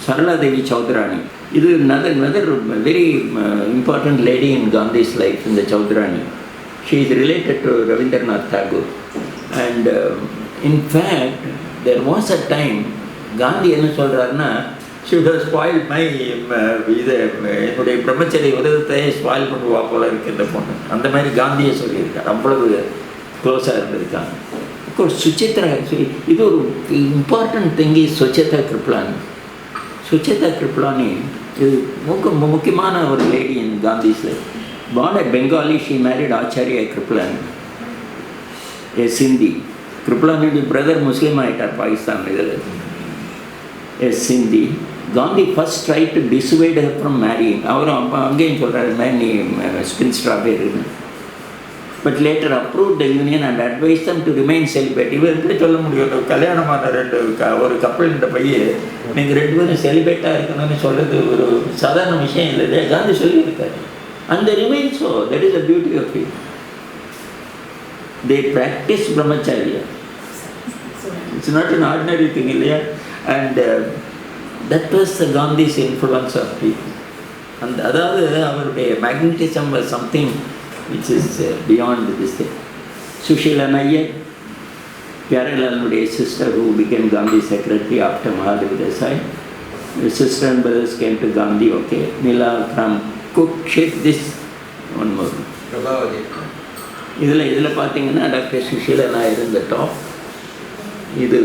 Sarala Devi Chaudhrani. This is another very important lady in Gandhi's life, in the Chaudhrani. She is related to Rabindranath Tagore. And in fact, there was a time, Gandhi என்ன சொல்கிறாருன்னா, she would have spoiled my என்னுடைய பிரம்மச்சரிய விரதத்தையே spoil பண்ணுவா போல இருக்கு இந்த பொண்ணு. அந்த மாதிரி காந்தியை சொல்லியிருக்காரு. அவ்வளவு க்ளோஸாக இருந்திருக்காங்க. அஃப்கோர்ஸ் சுசித்ரா, இது ஒரு important thing is Suchitra Kripalani. Suchitra Kripalani இது முக்கியமான ஒரு lady in Gandhi's life. Born at Bengali, she married Acharya Kripalani, a Sindhi. Kripalani's brother Muslim ஆயிட்டார் பாகிஸ்தான் இதில். A Sindhi. Gandhi first tried to dissuade her from marrying. அவரும் அப்போ அங்கேயும் சொல்கிறாரு, நீ ஸ்பின்ஸ்டராகவே இருக்கு. But later approved the union and advised them to remain celibate. இவர் எப்படி சொல்ல முடியும், கல்யாணமான ஒரு கப்பல்ன்ற பையன் நீங்கள் ரெண்டு பேரும் செலிபேட்டாக இருக்கணும்னு சொல்கிறது ஒரு சாதாரண விஷயம் இல்லை. காந்தி சொல்லியிருக்காரு. And they remain so. That is the beauty of it. They practice brahmacharya. It's not an ordinary thing, இல்லையா? And that was the Gandhi's influence of people. And அதாவது அவருடைய magnetism was something which is beyond this thing. Sushila Nayyar, Pyarelaluடைய sister who became Gandhi's secretary after Mahadev Desai. The sister and brothers came to Gandhi, okay. Nila Kram cook, shake this, one more. இதில் பார்த்தீங்கன்னா doctor Sushila Nair இந்த top. இது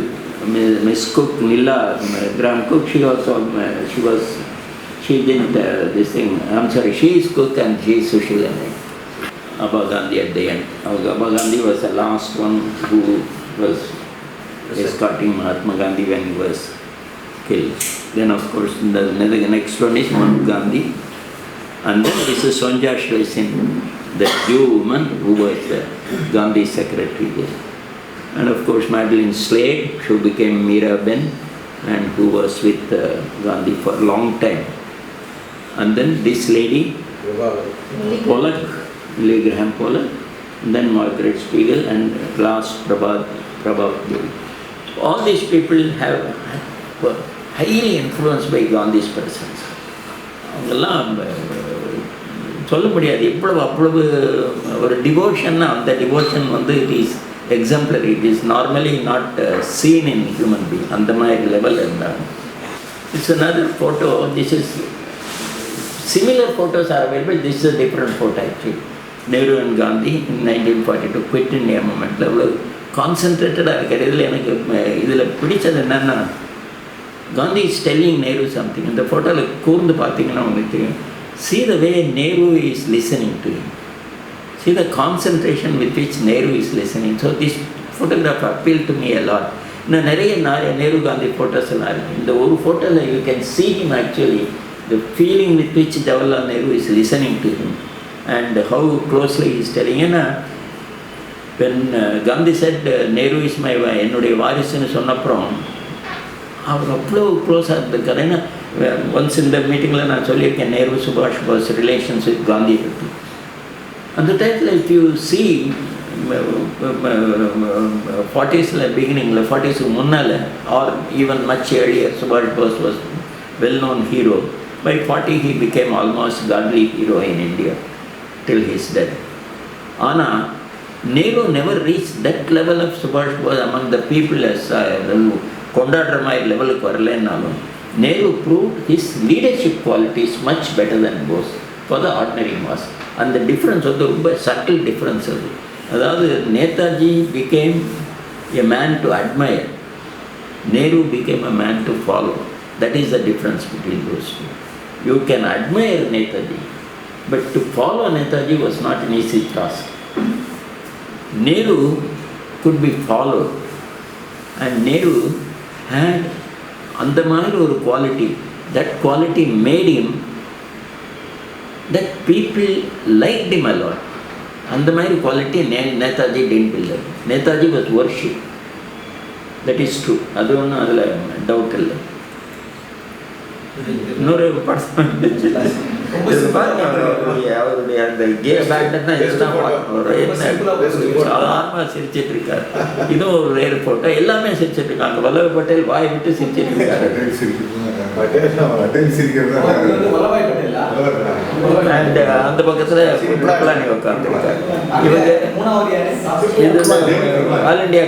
miss cook Nila gram cook. she didn't this thing. I'm sorry, she is cook and she is Sushila Nair. Abba Gandhi at the end. Abba Gandhi was the last one who was escorting Mahatma Gandhi when he was killed. Then of course the next one is Manu Gandhi. And then this is Sonja Shlesin, the Jew woman who was Gandhi's secretary there. And of course Madeline Slade, who became Meera Ben and who was with Gandhi for a long time. And then this lady, Pollock, Lily Graham Pollock, and then Margaret Spiegel, and last Prabhat Devi. All these people were highly influenced by Gandhi's persons. அவங்கெல்லாம் சொல்ல முடியாது எவ்வளவு அவ்வளவு ஒரு டிவோஷன்னா, அந்த devotion வந்து it is exemplary. It is normally not seen in human being. அந்த மாதிரி லெவலில் இருந்தாங்க. It's another photo. This is similar photos are available. This is a different photo actually. Nehru and Gandhi in 1942 quit India movement. எவ்வளோ கான்சன்ட்ரேட்டடாக இருக்கிற இதில் எனக்கு இதில் பிடிச்சது என்னென்னா, Gandhi is telling Nehru something. இந்த ஃபோட்டோவில் கூர்ந்து பார்த்தீங்கன்னா உங்களுக்கு தெரியும். See the way Nehru is listening to him. See the concentration with which Nehru is listening. So this photograph appealed to me a lot. இன்னும் நிறைய நேரு காந்தி ஃபோட்டோஸ் எல்லாம் இருக்குது. இந்த ஒரு ஃபோட்டோவில் you can see him actually the feeling with which Jawaharlal Nehru is listening to him and how closely he is telling. When Gandhi said Nehru is my என்னுடைய வாரிசுன்னு சொன்னப்புறம் அவர் அவ்வளோ க்ளோஸாக இருந்திருக்காரு. ஏன்னா ஒன்ஸ் இந்த மீட்டிங்கில் நான் சொல்லியிருக்கேன் நேரு சுபாஷ் போஸ் ரிலேஷன்ஸ் வித் காந்தி பற்றி. அந்த டைத்தில் இஃப் யூ சி 40s பிகினிங்கில் 40s முன்னால் ஆர் ஈவன் மச் ஏர்லியர் சுபாஷ் Bose was well known hero. By 40 he became almost godly hero in India till his death. Anna Nehru never reached that level of Subhash Bose among the people as கொண்டாடுற மாதிரி லெவலுக்கு வரலன்னாலும் Nehru proved his leadership qualities much better than Bose for the ordinary mass. And the difference வந்து ரொம்ப subtle difference அது. அதாவது Netaji became a man to admire, Nehru became a man to follow. That is the difference between those two. You can admire Netaji, but to follow Netaji was not an easy task. Nehru could be followed, and Nehru had அந்த மாதிரி ஒரு quality. That quality made him that people liked him a lot. அந்த மாதிரி quality Netaji didn't build. Netaji was worshipped. That is true. அது ஒன்றும் அதில் doubt இல்லை. இன்னொரு பர்சன் அவருடைய அந்த கே பேக்டன் தான் இதுதான் பார்க்கணும். என்ன சாதாரணமாக சிரிச்சிட்டு இருக்காரு. இதுவும் ஒரு ரேர் போட்டோ. எல்லாமே சிரிச்சிட்டு இருக்காங்க. வல்லபாய் பட்டேல் வாய் விட்டு சிரிச்சிட்டு இருக்காரு. அண்ட் அந்த பக்கத்தில் புட்லானி உட்காந்துருக்காரு. இவங்க ஆல் இண்டியா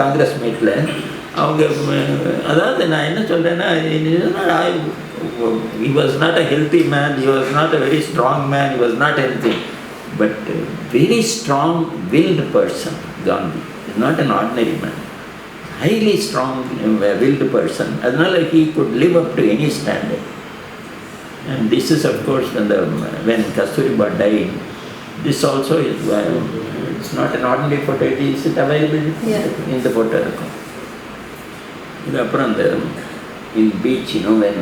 காங்கிரஸ் மீட்டில் அவங்க அதாவது நான் என்ன சொல்கிறேன்னா, he was not a healthy man, he was not a very strong man, he was not anything, but a very strong willed person. Gandhi is not an ordinary man, highly strong willed person. அதனால he could live up to any standard. And this is of course when Kasturiba died. This also is it's not an ordinary photo. Is it available? In the photo இருக்கும். இது அப்புறம் அந்த in beach, when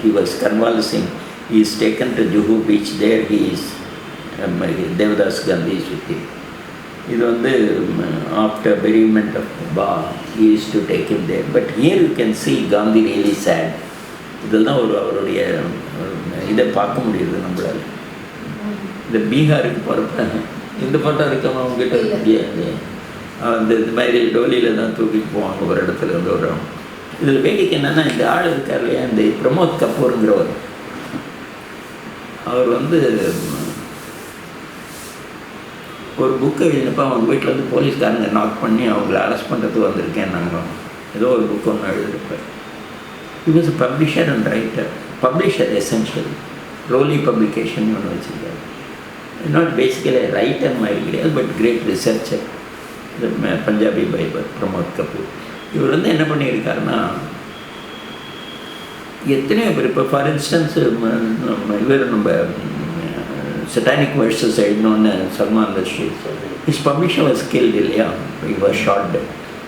he was convalescing, he is taken to Juhu beach. There he is, Devdas Gandhi is with him. இது வந்து after bereavement of Ba, he used to take him there. But here you can see Gandhi really sad. இதெல்லாம் அவருடைய இதை பார்க்க முடியுது நம்மளால. இந்த பீகாருக்கு போகிறப்ப இந்த ஃபோட்டோ இருக்கவங்க அவங்ககிட்ட அந்த இது மாதிரி டோலியில் தான் தூக்கிட்டு போவாங்க ஒரு இடத்துல இருந்து ஒரு. இதில் வேடிக்கை என்னென்னா, இந்த ஆள் இருக்கார் இல்லையா, இந்த பிரமோத் கபூருங்கிறவர், அவர் வந்து ஒரு புக்கு எழுதினப்போ அவங்க வீட்டில் வந்து போலீஸ்காரங்க நாக் பண்ணி அவங்கள அரெஸ்ட் பண்ணுறதுக்கு வந்திருக்கேன். நாங்கள் ஏதோ ஒரு புக்கு ஒன்று எழுதியிருப்பார். He was a publisher and writer. Publisher essentially. Rowley publication ஒன்று வச்சுருக்காரு. Not basically a writer மாதிரி கிடையாது, but great researcher. Punjabi piper Pramod Kapoor. இவர் வந்து என்ன பண்ணியிருக்காருன்னா, எத்தனையோ பேர் இப்போ ஃபார் இன்ஸ்டன்ஸ் இவர் நம்ம சட்டானிக் வேர்சஸ் எழுதணுன்னு Salman Rushdie, his publisher was killed இல்லையா, ஹி வாஸ் ஷாட்.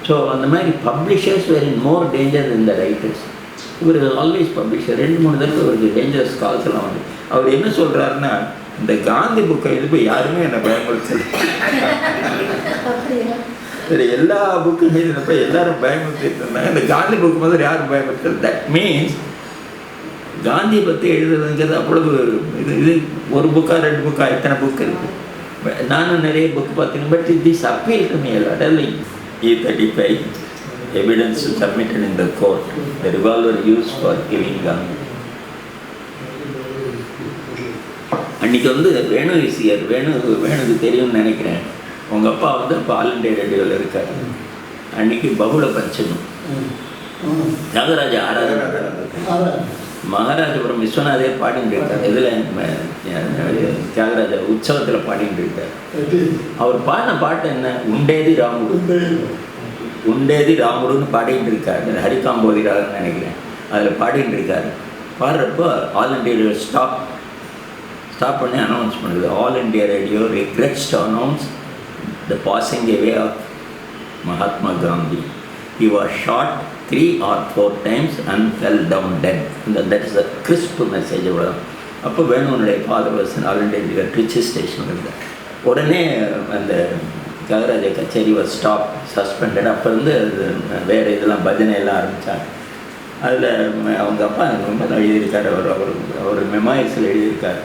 ஸோ அந்த மாதிரி publishers were in more danger in the writers. இவர் ஆல்வேஸ் பப்ளிஷர். 2-3 தடவை இவருக்கு டேஞ்சரஸ் கால்ஸ் எல்லாம் வந்து. அவர் என்ன சொல்கிறாருன்னா, இந்த காந்தி புக்கை எழுதி யாருமே என்னை பயமுறுத்தல. சரி, எல்லா புக்கும் எழுதினப்ப எல்லாரும் பயமுறுத்திட்டு இருந்தாங்க. இந்த காந்தி புக்கு மாதிரி யாரும் பயமுறுத்தல. தட் மீன்ஸ் காந்தியை பற்றி எழுதுறதுங்கிறது அவ்வளவு இது ஒரு புக்கா 2 புக்கா இத்தனை புக் இருக்குது. நானும் நிறைய புக் பார்த்தேன். But this appeal to me a lot. E35 evidence submitted in the court, the revolver used for killing Gandhi. அன்றைக்கி வந்து வேணு இசியர் வேணுக்கு தெரியும்னு நினைக்கிறேன். உங்கள் அப்பா வந்து இப்போ ஆல் இண்டியா ரேடியோவில் இருக்கார். அன்றைக்கி பகுல பஞ்சமி தியாகராஜா ஆராதனை மகாராஜபுரம் விஸ்வநாதே பாடிட்டு இருக்கார். இதில் தியாகராஜா உற்சவத்தில் பாடிட்டு இருக்கார். அவர் பாடின பாட்டு என்ன, உண்டேதி ராமுடுன்னு பாடிட்டு இருக்காரு. ஹரிகாம்போதிரான்னு நினைக்கிறேன். அதில் பாடிட்டு இருக்காரு. பாடுறப்போ ஆல் இண்டியா ரேடியோ ஸ்டாப் பண்ணி அனௌன்ஸ் பண்ணுது. All India radio regrets to announce the passing away of Mahatma Gandhi. He was shot 3 or 4 times and fell down dead. That is a crisp message. அப்போ வேணுனுடைய father was in All India Trichy station இருந்தார். உடனே அந்த தியாகராஜ கச்சேரி was stop, suspended. அப்போ இருந்து அது வேறு இதெல்லாம் பஜனை எல்லாம் ஆரம்பித்தாங்க. அதில் அவங்க அப்பா ரொம்ப எழுதியிருக்காரு, அவர் மெமாயிஸில் எழுதியிருக்காரு.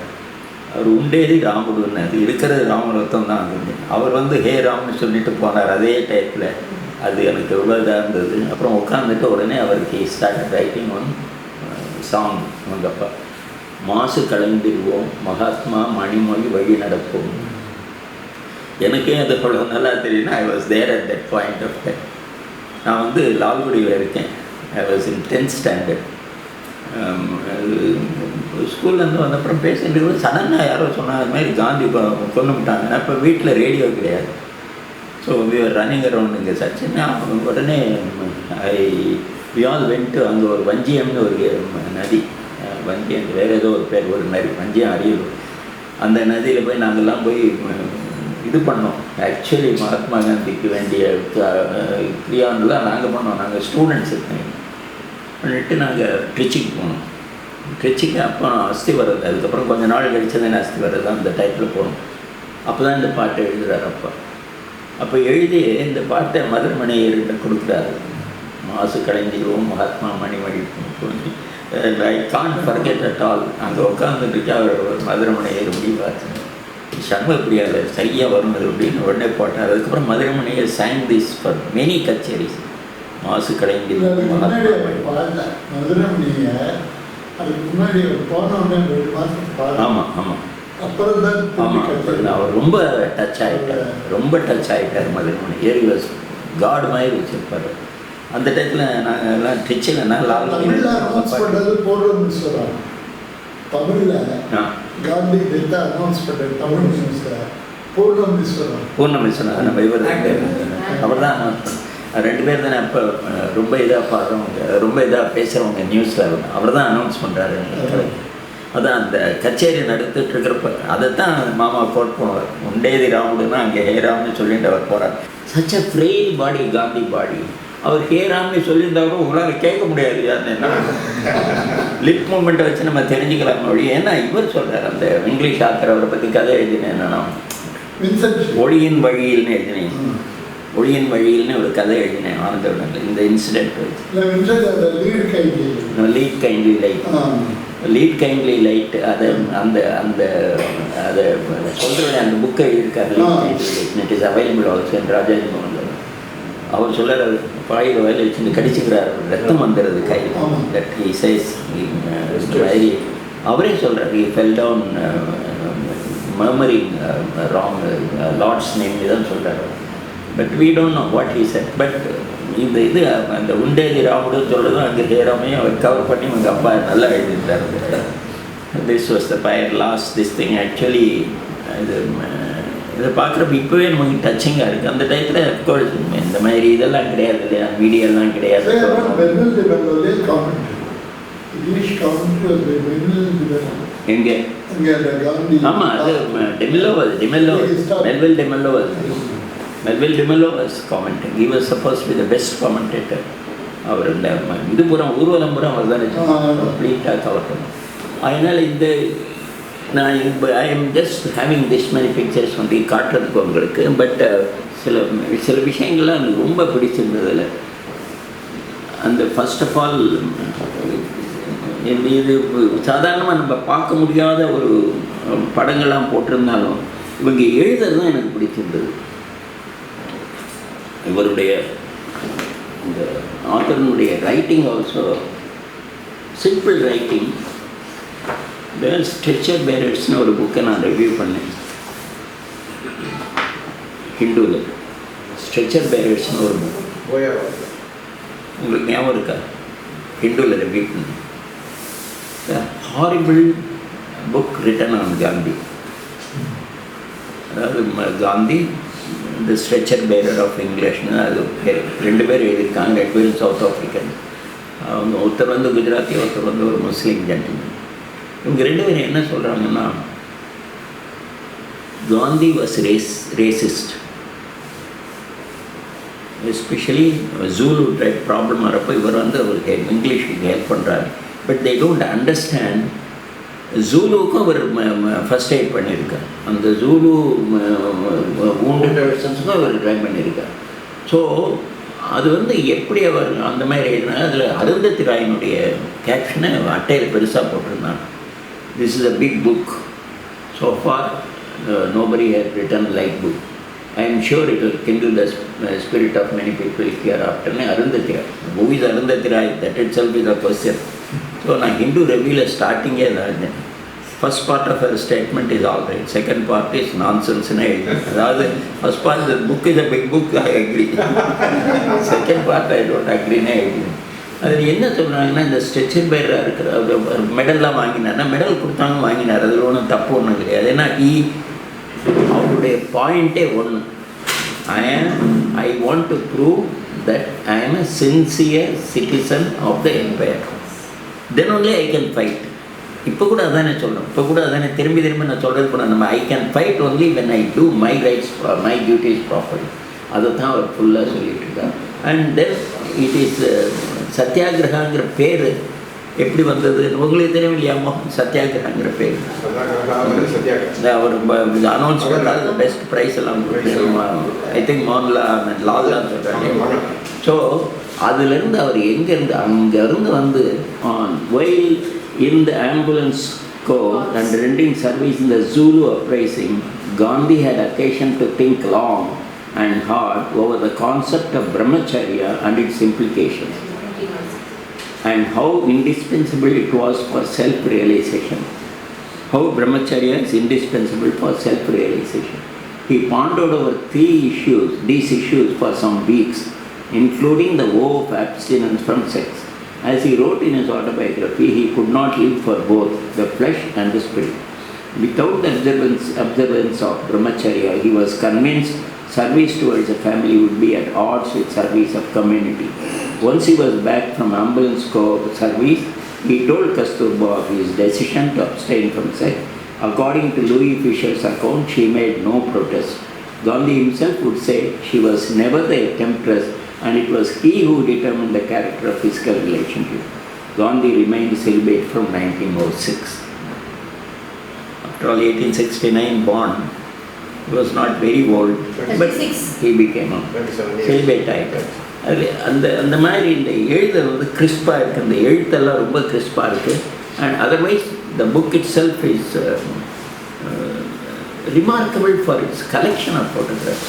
அவர் உண்டேதி ராமுடுன்னு, அது இருக்கிறது ராமரத்தம் தான். அவர் ஹே ராம்னு சொல்லிட்டு போனார் அதே டைப்பில். அது எனக்கு ரொம்ப இதாக இருந்தது. அப்புறம் உட்காந்துட்டு உடனே அவருக்கு ஸ்டார்ட் ரைட்டிங் ஒன் சாங். அவங்க அப்பா மாசு கலந்திடுவோம், மகாத்மா மணிமொழி வழி நடப்போம். எனக்கே அது அவ்வளோ நல்லா தெரியும்னா I was there at that point of time. நான் லால்குடியில் இருக்கேன். I was in 10th standard. ஸ்கூல்லேருந்து வந்த அப்புறம் பேசிட்டு சடனாக யாரோ சொன்னாங்க அது மாதிரி காந்தி கொண்டு விட்டாங்க. அப்போ வீட்டில் ரேடியோ கிடையாது. So we are running around இங்கே சச்சின்னா உடனே வி ஆல் வென்ட்டு அங்கே ஒரு வஞ்சியம்னு ஒரு நதி, வஞ்சியம் வேறு ஏதோ ஒரு பேர், ஒரு நதி வஞ்சியம் அரியலூர். அந்த நதியில் போய் நாங்கள்லாம் போய் இது பண்ணோம். ஆக்சுவலி மகாத்மா காந்திக்கு வேண்டிய கிரியான்லாம் நாங்கள் பண்ணோம். நாங்கள் ஸ்டூடெண்ட்ஸ் பண்ணிவிட்டு நாங்கள் ட்ரிச்சிக்கு போனோம். ட்ரிச்சிக்கு அப்போ அஸ்தி வர்றது, அதுக்கப்புறம் கொஞ்சம் நாள் கழிச்சதுன்னு அஸ்தி வர்றது தான் அந்த டைட்டில் போகணும். அப்போ தான் இந்த பாட்டை எழுதுகிறார் அப்பா. அப்போ எழுதி இந்த பாட்டை மதுரமணியர்கிட்ட கொடுக்குறாரு. மாசு கலைஞ்சிடுவோம், மகாத்மா மணிமணி. I can't forget at all. அங்கே உட்காந்துட்டு அவர் மதுரமணியர் முடி பார்த்து சண்முக பிரியாத சரியாக வரும் அப்படின்னு உடனே போட்டார். அதுக்கப்புறம் மதுரமணியர் சாங் திஸ் ஃபார் மெனி கச்சேரிஸ். மாசு கலைஞ்சிடுவோம், மகாத்மா ஆமாம் ஆமாம் ஆமாம். அவர் ரொம்ப டச் ஆகிட்டார் மதுரமணி. ஏரி வாஸ் காட் மாதிரி வச்சுருப்பார். அந்த டைத்தில் நாங்கள் எல்லாம் ட்ரிச்சில் பூர்ணமேஸ்வரன் நம்ம இவர் அவர் தான் அனௌன்ஸ். 2 பேர் தானே அப்போ ரொம்ப இதாக பாடுறவங்க, ரொம்ப இதாக பேசுகிறவங்க நியூஸில். அவர் தான் அனௌன்ஸ் பண்ணுறாரு. அதான் அந்த கச்சேரி நடத்திட்டு இருக்கிறப்ப அதை தான் மாமா கோட் பண்ணுவார். உண்டேதி ராமுடுன்னா அங்கே ஹே ராம்னு சொல்லிட்டு அவர் போகிறார். சச் அ ஃப்ரெயில் பாடி, காந்தி பாடி. அவர் ஹே ராம்னு சொல்லியிருந்தவரும் உங்களால் கேட்க முடியாது. என்ன லிப் மூமெண்ட்டை வச்சு நம்ம தெரிஞ்சுக்கலாம் மொழி. ஏன்னா இவர் சொல்கிறார், அந்த இங்கிலீஷ் ஆத்தர் அவரை பற்றி கதை எழுதினேன். என்னன்னா ஒளியின் வழியில்னு எழுதினேன். ஒளியின் வழியில்னு ஒரு கதை எழுதினேன் ஆனந்தவனில். இந்த இன்சிடென்ட் லீட் கைண்ட்லி லைட் அதை அந்த அந்த அதை சொல்கிற அந்த புக்கை எழுதியிருக்காரு. It is available also in Rajaji மோகன். அவர் சொல்கிறார், பாயில் வயலில் வச்சு கடிச்சுக்கிறார், ரத்தம் வந்துடுது கை. தட் ஹி சேஸ் மாதிரி அவரே சொல்கிறார். He fell down murmuring wrong lord's name தான் சொல்கிறார். But we don't know what he said. பட் இது அந்த உண்டேதி ராமுடுன்னு சொல்கிறதும் அங்கே ஹேராமையும் அவர் கவர் பண்ணி உங்கள் அப்பா நல்லா எழுதியிருந்தார். This was the fire last this thing. Actually இதை பார்க்குறப்ப இப்போவே நமக்கு டச்சிங்காக இருக்குது. அந்த டைத்தில் அஃப்கோர்ஸ் இந்த மாதிரி இதெல்லாம் கிடையாது இல்லையா, மீடியாலாம் கிடையாது. எங்கே ஆமாம் அது Melville DeMello was commenting. He was supposed to be the best commentator. அவர் இந்த இது பூரம் ஊர்வலம் பூரம் அவர் தான் கம்ப்ளீட்டாக கவர் பண்ணும். அதனால் இந்த நான் I am just having this many pictures காட்டுறதுக்கு உங்களுக்கு. பட் சில விஷயங்கள்லாம் எனக்கு ரொம்ப பிடிச்சிருந்ததில்ல. அந்த ஃபர்ஸ்ட் ஆஃப் ஆல் இது சாதாரணமாக நம்ம பார்க்க முடியாத ஒரு படங்கள்லாம் போட்டிருந்தாலும் இவங்க எழுதுறது தான் எனக்கு பிடிச்சிருந்தது. இவருடைய இந்த ஆத்தரனுடைய writing also simple writing. Stretcher பேரர்ஸ்னு ஒரு புக்கை நான் ரிவ்யூ பண்ணேன் ஹிந்துவில். ஸ்ட்ரெச்சர் பேரர்ஸ்னு ஒரு புக் உங்களுக்கு ஞாபகம் இருக்கா? ஹிந்துவில் ரிவ்யூ பண்ணேன். Horrible book written on Gandhi. அதாவது Gandhi the stretcher bearer of இங்கிலீஷ்னு அது பேர். 2 பேர் எழுதியிருக்காங்க. 2 பேரும் சவுத் ஆஃப்ரிக்கன். அவங்க ஒருத்தர் குஜராத்தி, ஒருத்தர் ஒரு முஸ்லீம் ஜென்டில்மேன். இவங்க 2 பேரும் என்ன சொல்கிறாங்கன்னா, Gandhi was racist. Especially Zulu type problem வரப்போ இவர் வந்து அவருக்கு இங்கிலீஷுக்கு ஹெல்ப் பண்ணுறாரு. பட் தே டோன்ட் அண்டர்ஸ்டாண்ட் ஜூலுவுக்கும் அவர் ஃபஸ்ட் எய்ட் பண்ணியிருக்கார். அந்த ஜூலு wounded personsக்கும் அவர் ட்ரை பண்ணியிருக்கார். ஸோ அது வந்து எப்படி அவர் அந்த மாதிரி எழுதினா அதில் அருந்ததி ராயினுடைய கேப்ஷனை அட்டையில் பெருசாக போட்டிருந்தாங்க. This is a big book, so far nobody has written like book. I am sure it will kindle the spirit of many people hereafter. Arundhati Roy. Who is Arundhati Roy? That itself is a question. So, na Hindu Review starting here. First part of her statement is all right. Second part is nonsense. First part, the book is a big book, I agree. Second part, I don't agree. அதில் என்ன சொல்கிறாங்கன்னா, இந்த stretcher பேராக இருக்கிற மெடல்லாம் வாங்கினார்னா medal கொடுத்தாங்க வாங்கினார், அதில் ஒன்றும் தப்பு ஒன்றும் கிடையாது. ஏன்னா அவருடைய பாயிண்ட்டே ஒன்று, I want to prove that I am a sincere citizen of the empire, then only I can fight. இப்போ கூட அதானே சொல்கிறோம், இப்போ கூட அதானே திரும்பி நான் சொல்கிறது கூட, நம்ம I can fight only when I do my rights my duties properly. அதை தான் அவர் ஃபுல்லாக சொல்லிட்டு இருக்கார். அண்ட் தென் இட் இஸ் சத்தியாகிரகாங்கிற பேர் எப்படி வந்தது உங்களுக்கு தெரியும் இல்லையாமோ? சத்தியாகிரகாங்கிற பேர் அவர் அனௌன்ஸ் பண்ணால் பெஸ்ட் ப்ரைஸ் எல்லாம் ஐ திங்க் லால்லாம் சொல்கிறாங்க. ஸோ அதுலேருந்து அவர் எங்கேருந்து அங்கேருந்து வந்து while in the ambulance corps and rendering service in the Zulu uprising, Gandhi had occasion to think long and hard over the concept of brahmacharya and its implications, and how indispensable it was for self-realization. How brahmacharya is indispensable for self-realization. He pondered over these issues for some weeks, including the woe of abstinence from sex. As he wrote in his autobiography, he could not live for both the flesh and the spirit. Without the observance of brahmacharya, he was convinced service towards the family would be at odds with service of community. Once he was back from ambulance corps service, he told Kasturba of his decision to abstain from sex. According to Louis Fisher's account, she made no protest. Gandhi himself would say she was never the temptress, and it was he who determined the character of physical relationship. Gandhi remained celibate from 1906. After all, 1869 born. He was not very old, but he became a celibate type. அந்த மாதிரி இந்த எழுத வந்து கிறிஸ்பாக இருக்குது, அந்த எழுத்தெல்லாம் ரொம்ப கிறிஸ்பாக இருக்குது. And otherwise the book it self is remarkable for its collection of photographs.